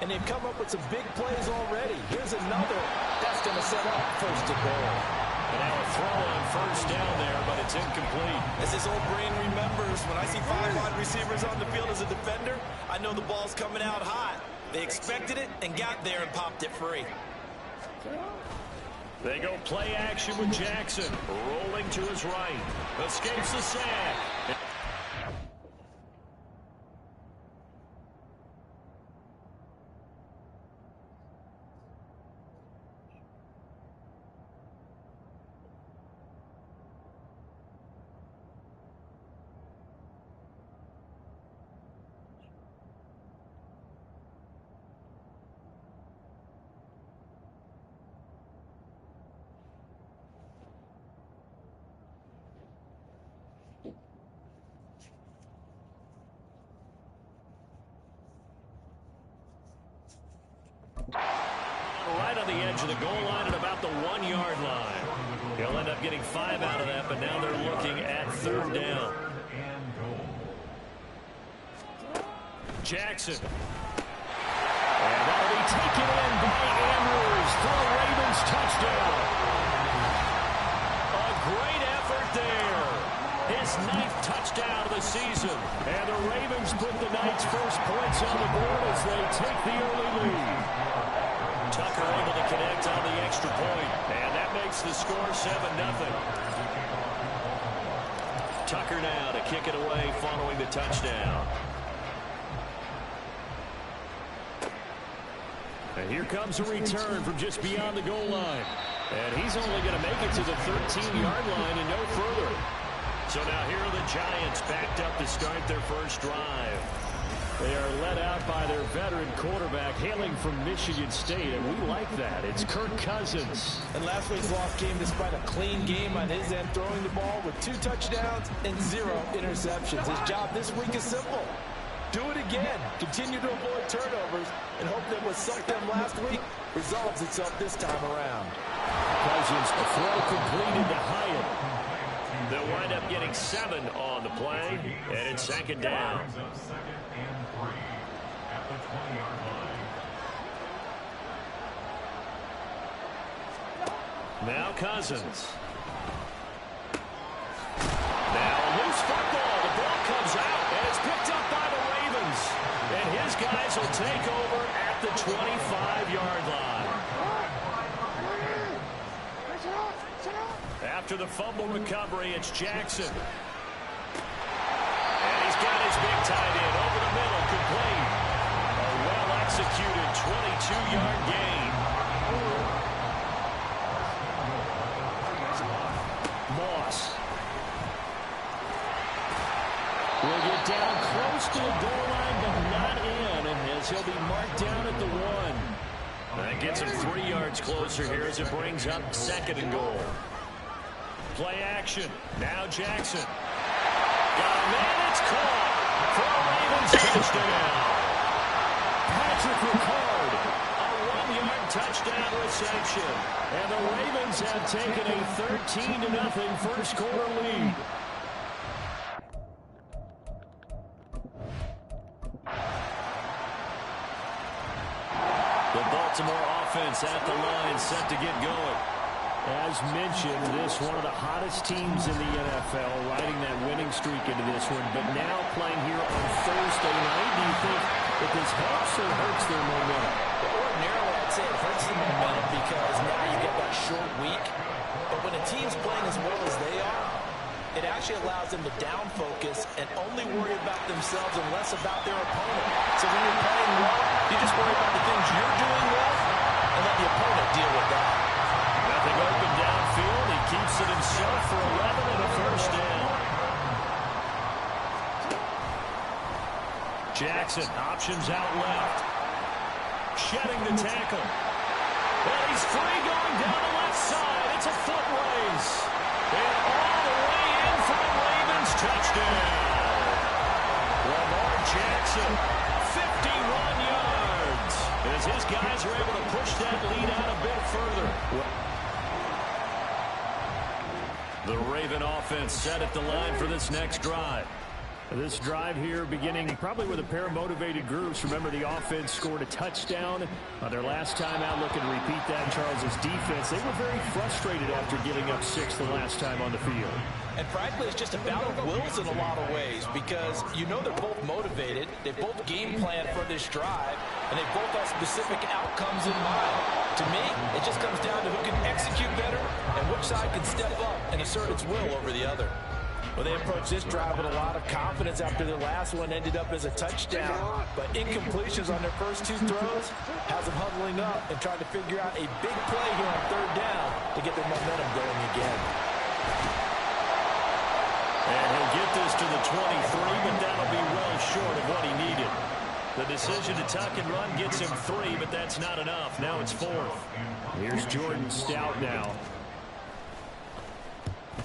and they've come up with some big plays already. Here's another. That's going to set up first and goal. And now a throw on first down there, but it's incomplete. As his old brain remembers, when I see 5 wide receivers on the field as a defender, I know the ball's coming out hot. They expected it and got there and popped it free. They go play action with Jackson. Rolling to his right. Escapes the sack. Right on the edge of the goal line at about the 1-yard line. He'll end up getting 5 out of that, but now they're looking at third down. Jackson. And that'll be taken in by Andrews for a Ravens touchdown. A great effort there. His 9th touchdown of the season. And the Ravens put the Knights' first points on the board as they take the early lead. Tucker able to connect on the extra point. And that makes the score 7-0. Tucker now to kick it away following the touchdown. And here comes a return from just beyond the goal line. And he's only going to make it to the 13-yard line and no further. So now here are the Giants backed up to start their first drive. They are led out by their veteran quarterback hailing from Michigan State, and we like that. It's Kirk Cousins. And last week's loss came despite a clean game on his end, throwing the ball with 2 touchdowns and 0 interceptions. His job this week is simple. Do it again. Continue to avoid turnovers and hope that what sucked them last week resolves itself this time around. Cousins, a throw completed to Hyatt. They'll wind up getting 7 on the play, and it's second down. Now Cousins. Now a loose football. The ball comes out, and it's picked up by the Ravens. And his guys will take over at the 25-yard line. After the fumble recovery, it's Jackson. And he's got his big tight end over the middle, complete. A well-executed 22-yard gain. Moss will get down close to the goal line, but not in, and as he'll be marked down at the 1. That gets him 3 yards closer here as it brings up 2nd and goal. Play action. Now Jackson. Got him in. It's caught for a Ravens touchdown. Patrick Ricard, a 1-yard touchdown reception. And the Ravens have taken a 13-0 first quarter lead. The Baltimore offense at the line set to get going. As mentioned, this one of the hottest teams in the NFL, riding that winning streak into this one, but now playing here on Thursday night. Do you think that this helps or hurts their momentum? Ordinarily, I'd say it hurts the momentum because now you get that short week. But when a team's playing as well as they are, it actually allows them to down focus and only worry about themselves and less about their opponent. So when you're playing well, you just worry about the things you're doing well and let the opponent deal with that. Nothing open downfield. He keeps it himself for 11 and a first down. Jackson options out left. Shedding the tackle. And he's free going down the left side. It's a foot race. And all the way in for the Ravens touchdown. Lamar Jackson, 51 yards. As his guys are able to push that lead out a bit further. The Raven offense set at the line for this next drive. This drive here beginning probably with a pair of motivated groups. Remember, the offense scored a touchdown on their last time out. Looking to repeat that. Charles's defense, they were very frustrated after giving up 6 the last time on the field. And frankly, it's just a battle of wills in a lot of ways because you know they're both motivated. They both game planned for this drive, and they both have specific outcomes in mind. To me, it just comes down to who can execute better and which side can step up and assert its will over the other. Well, they approached this drive with a lot of confidence after their last one ended up as a touchdown. But incompletions on their first 2 throws has them huddling up and trying to figure out a big play here on 3rd down to get their momentum going again. And he'll get this to the 23, but that'll be well short of what he needed. The decision to tuck and run gets him 3, but that's not enough. Now it's 4th. Here's Jordan Stout now.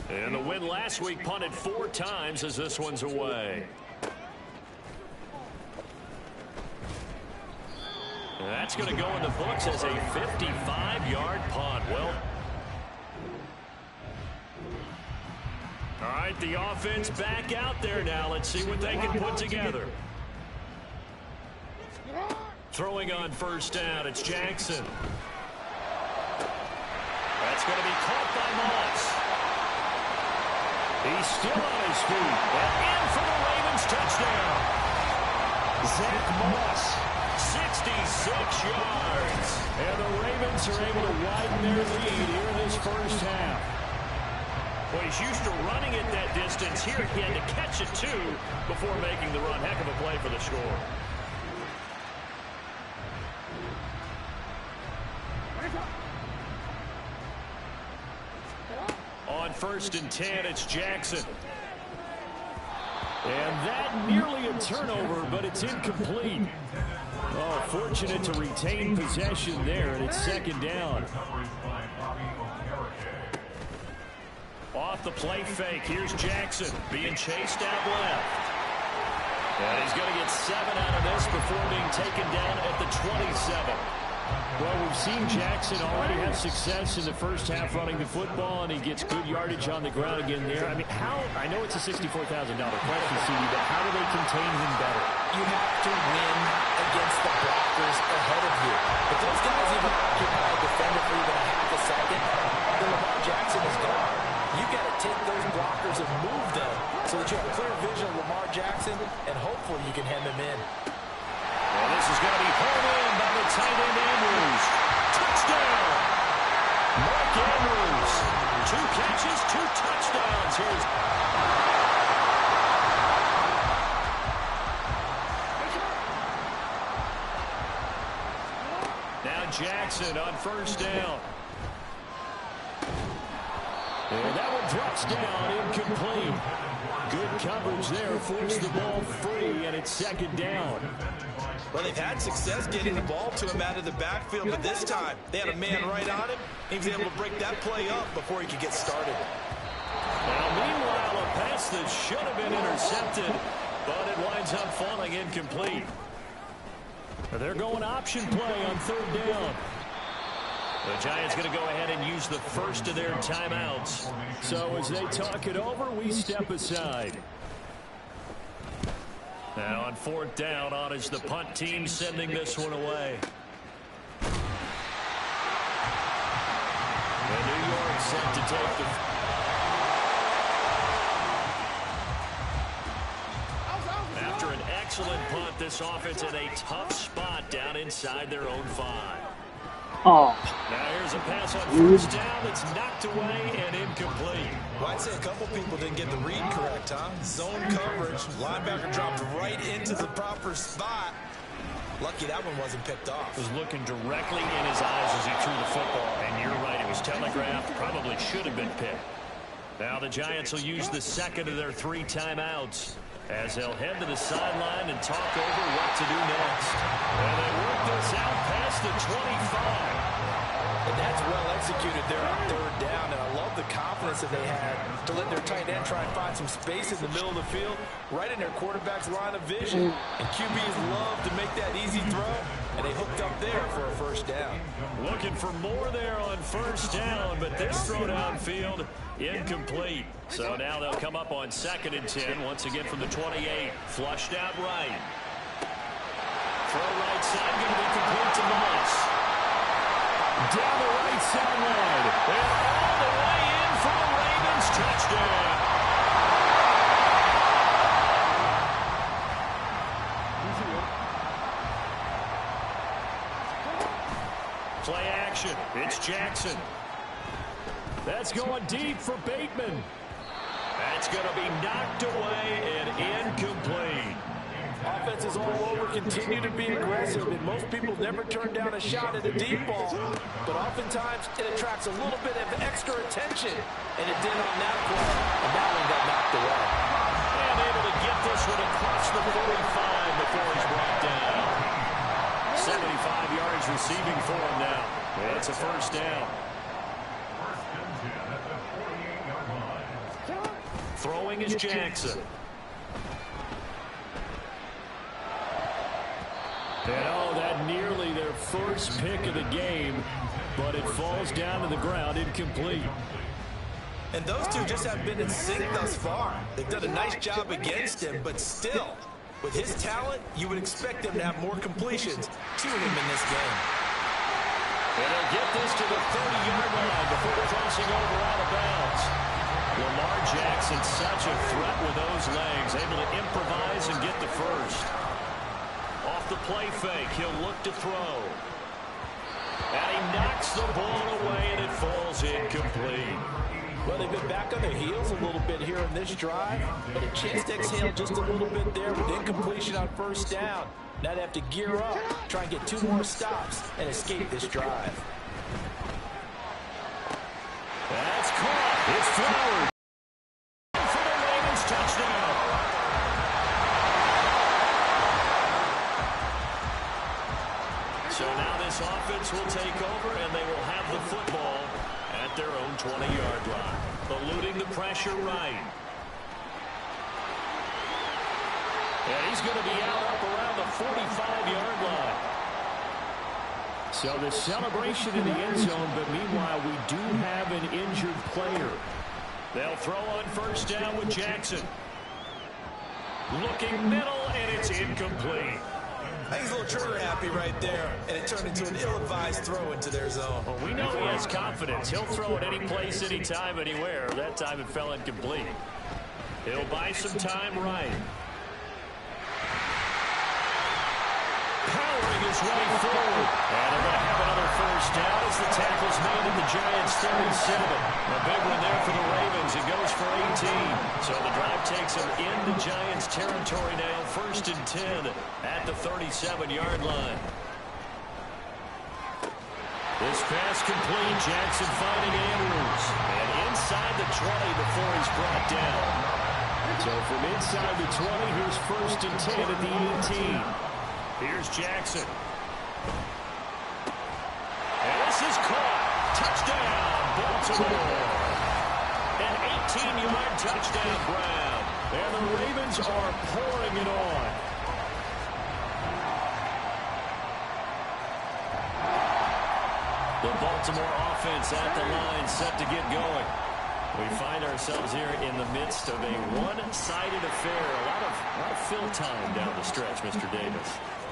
And the win last week punted 4 times as this one's away. And that's going to go in the books as a 55-yard punt. Well, all right, the offense back out there now. Let's see what they can put together. Throwing on 1st down, it's Jackson. That's going to be caught by Moss. He's still on his feet. And in for the Ravens touchdown. Zach Moss, 66 yards. And the Ravens are able to widen their lead here in this first half. Well, he's used to running it that distance. Here he had to catch it, too, before making the run. Heck of a play for the score. On 1st and 10, it's Jackson. And that nearly a turnover, but it's incomplete. Oh, fortunate to retain possession there, and it's 2nd down. Off the play fake, here's Jackson being chased out left. And he's going to get 7 out of this before being taken down at the 27. Well, we've seen Jackson already have success in the first half running the football, and he gets good yardage on the ground again there. I mean, I know it's a $64,000 question, CD, but how do they contain him better? You have to win against the blockers ahead of you. If those guys even occupy a defender for even a half a second, then Lamar Jackson is gone. You've got to take those blockers and move them so that you have clear vision of Lamar Jackson, and hopefully you can hem him in. Well, this is going to be pulled in by the tight end Andrews. Touchdown! Mark Andrews. 2 catches, 2 touchdowns. Here's... Now Jackson on first down. And that one drops down, incomplete. Good coverage there, forced the ball free, and it's second down. Well, they've had success getting the ball to him out of the backfield, but this time they had a man right on him. He was able to break that play up before he could get started. Now, meanwhile, a pass that should have been intercepted, but it winds up falling incomplete. They're going option play on third down. The Giants going to go ahead and use the first of their timeouts. So as they talk it over, we step aside. Now on fourth down, on is the punt team sending this one away. And New York set to take the... After an excellent punt, this offense in a tough spot down inside their own 5. Oh. Now here's a pass on first down that's knocked away and incomplete. Well, I'd say a couple people didn't get the read correct, huh? Zone coverage. Linebacker dropped right into the proper spot. Lucky that one wasn't picked off. Was looking directly in his eyes as he threw the football. And you're right, it was telegraphed. Probably should have been picked. Now the Giants will use the second of their 3 timeouts as they'll head to the sideline and talk over what to do next. And they work this out past the 25. And that's well executed there on third down. And I love the confidence that they had to let their tight end try and find some space in the middle of the field, right in their quarterback's line of vision. And QBs love to make that easy throw, and they hooked up there for a first down. Looking for more there on first down, but this throw downfield incomplete. So now they'll come up on 2nd and 10, once again from the 28. Flushed out right. Throw right side, going to be complete to Moss. Down the right sideline. They're all the way in for the Ravens. Touchdown. Play action. It's Jackson. That's going deep for Bateman. That's going to be knocked away and incomplete. Offenses all over continue to be aggressive, and most people never turn down a shot at a deep ball. But oftentimes, it attracts a little bit of extra attention, and it did on that play, and that one got knocked away. And able to get this one across the 45 before he's brought down. 75 yards receiving for him now. It's a first down. Throwing is Jackson. And oh, that nearly their first pick of the game, but it falls down to the ground incomplete. And those two just have been in sync thus far. They've done a nice job against him, but still, with his talent, you would expect him to have more completions to him in this game. And he'll get this to the 30-yard line before crossing over out of bounds. Lamar Jackson, such a threat with those legs, able to improvise and get the first. Off the play fake, he'll look to throw. And he knocks the ball away, and it falls incomplete. Well, they've been back on their heels a little bit here in this drive, but a chance to exhale just a little bit there with incompletion on first down. Now they have to gear up, try and get 2 more stops, and escape this drive. That's caught. It's Flowers. For the Ravens touchdown. So now this offense will take over, and they will have the football at their own 20-yard line. Eluding the pressure right. And he's going to be out up around the 45-yard line. So the celebration in the end zone, but meanwhile we do have an injured player. They'll throw on first down with Jackson. Looking middle, and it's incomplete. I think he's a little trigger happy right there, and it turned into an ill-advised throw into their zone. Well, we know he has confidence. He'll throw it any place, anytime, anywhere. That time it fell incomplete. He'll buy some time right. Powering his way forward. And they're going to have another first down as the tackle's made at the Giants' 37. A big one there for the Ravens. It goes for 18. So the drive takes them into Giants territory now. First and 10 at the 37-yard line. This pass complete. Jackson finding Andrews. And inside the 20 before he's brought down. So from inside the 20, here's first and 10 at the 18. Here's Jackson. And this is caught. Touchdown, Baltimore. An 18-yard touchdown grab. And the Ravens are pouring it on. The Baltimore offense at the line, set to get going. We find ourselves here in the midst of a one-sided affair. A lot of fill time down the stretch, Mr. Davis.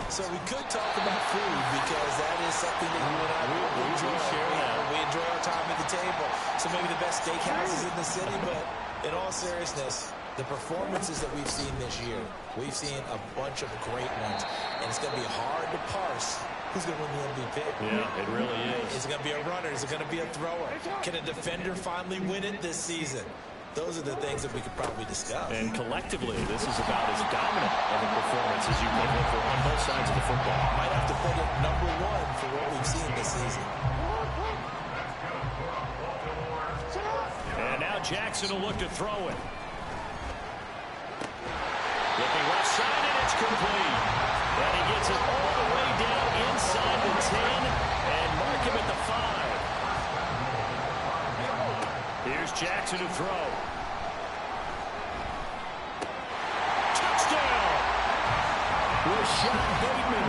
So we could talk about food because that is something that you and I we share that. We enjoy our time at the table. So maybe the best steakhouses in the city, but in all seriousness, the performances that we've seen this year, we've seen a bunch of great ones, and it's going to be hard to parse who's going to win the MVP. Yeah, it really is. Is it going to be a runner? Is it going to be a thrower? Can a defender finally win it this season? Those are the things that we could probably discuss. And collectively, this is about as dominant of a performance as you can hope for on both sides of the football. Might have to put it number one for what we've seen this season. And now Jackson will look to throw it. Looking left side, and it's complete. And he gets it all the way down inside the 10 and mark him at the 5. Here's Jackson to throw. Touchdown! Rashad Bateman.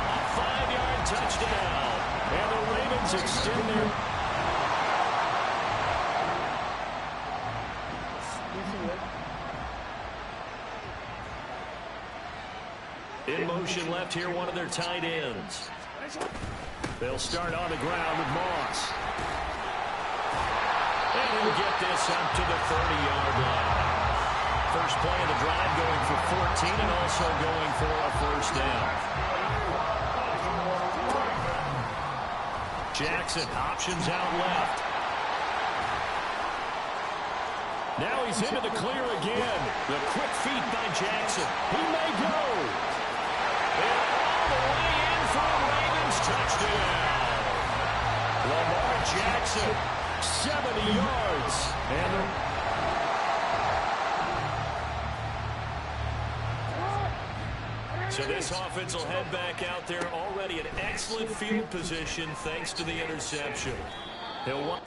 A 5-yard touchdown. And the Ravens extend their... In motion left here, one of their tight ends. They'll start on the ground with Moss. And he'll get this up to the 30-yard line. First play of the drive going for 14 and also going for a first down. Jackson options out left. Now he's into the clear again. The quick feet by Jackson. He may go. And all the way in for a Ravens touchdown. Lamar Jackson, 70 yards. And so this offense will head back out there already in excellent field position thanks to the interception. He'll want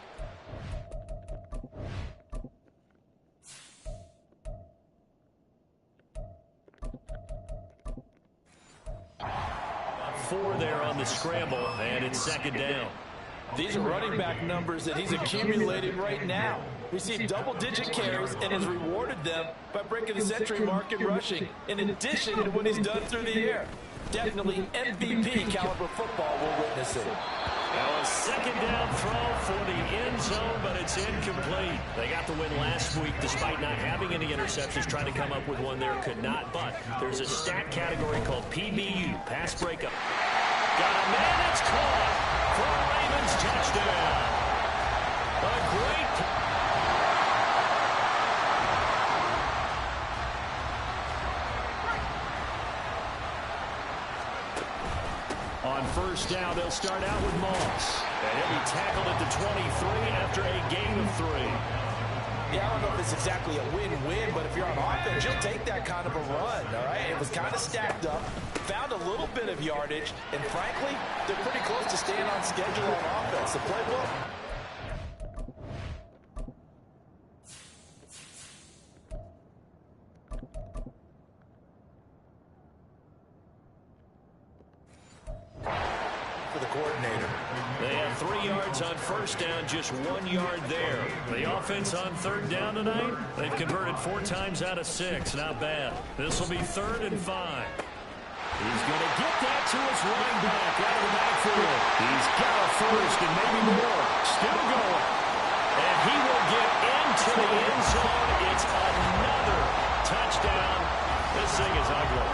4 there on the scramble, and it's second down. These are running back numbers that he's accumulating right now. Received double-digit carries and has rewarded them by breaking the century mark in rushing, in addition to what he's done through the air. Definitely MVP caliber football we're witnessing. Now a second down throw for the end zone, but it's incomplete. They got the win last week despite not having any interceptions. Trying to come up with one there, could not. But there's a stat category called PBU, pass breakup. Got a man, it's caught for a Ravens touchdown. A great... On first down, they'll start out with Moss. And he'll be tackled at the 23 after a gain of 3. Yeah, I don't know if it's exactly a win-win, but if you're on offense, you'll take that kind of a run, all right? It was kind of stacked up, found a little bit of yardage, and frankly, they're pretty close to staying on schedule on offense. The playbook. for the coordinator. They have 3 yards on first down, just 1 yard there. The offense on third down tonight, they've converted 4 times out of 6. Not bad. This will be 3rd and 5. He's going to get that to his running back out of the backfield. He's got a first and maybe more. Still going. And he will get into the end zone. It's another touchdown. This thing is ugly.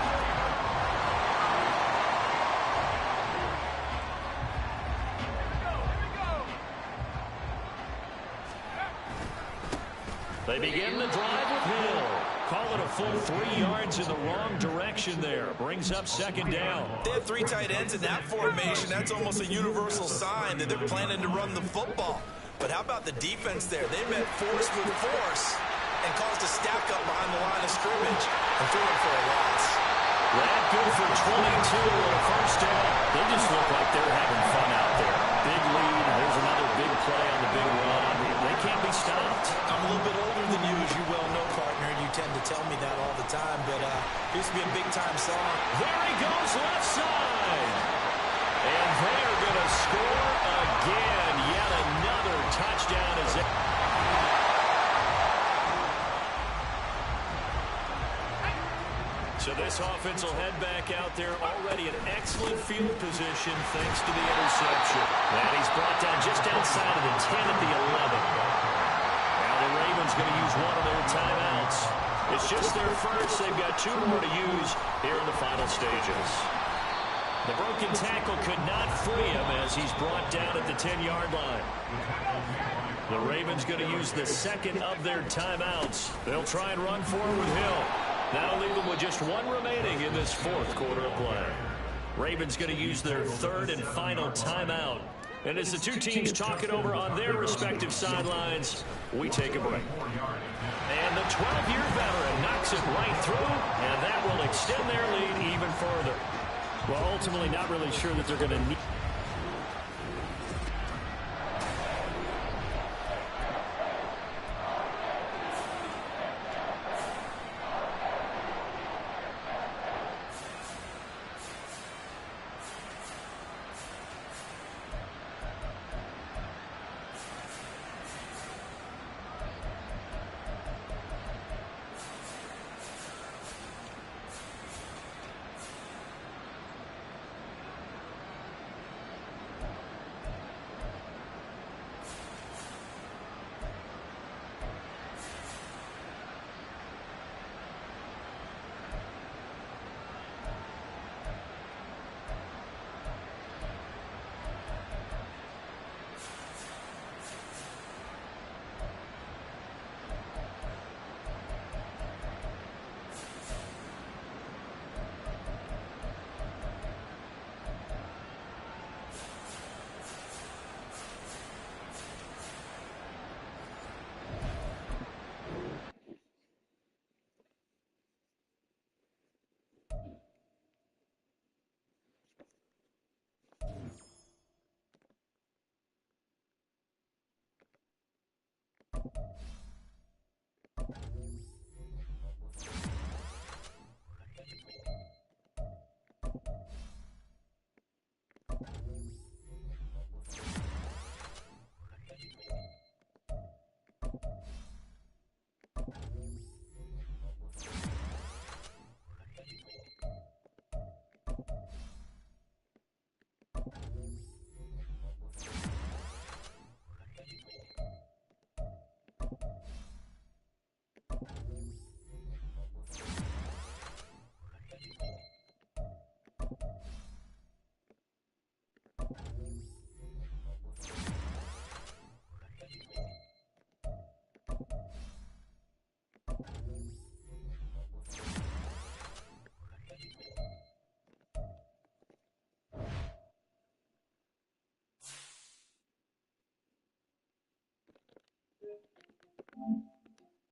They begin the drive with Hill. Call it a full 3 yards in the wrong direction there. Brings up 2nd down. They have 3 tight ends in that formation. That's almost a universal sign that they're planning to run the football. But how about the defense there? They met force with force and caused a stack up behind the line of scrimmage and threw it for a loss. That good for 22 and a first down. They just look like they're having fun out there. Big lead. There's another big play on the big run. They can't be stopped. I'm a little bit older than you, as you well know, partner. You tend to tell me that all the time, but it used to be a big-time song. There he goes, left side. And they're going to score again. Yet another touchdown is it. So this offense will head back out there already in excellent field position thanks to the interception. And he's brought down just outside of the 10 at the 11. Now the Ravens going to use one of their timeouts. It's just their first. They've got 2 more to use here in the final stages. The broken tackle could not free him as he's brought down at the 10-yard line. The Ravens going to use the second of their timeouts. They'll try and run forward with Hill. That'll leave them with just 1 remaining in this 4th quarter of play. Ravens going to use their 3rd and final timeout. And as the 2 teams talk it over on their respective sidelines, we take a break. And the 12-year veteran knocks it right through, and that will extend their lead even further. Well, ultimately not really sure that they're going to need...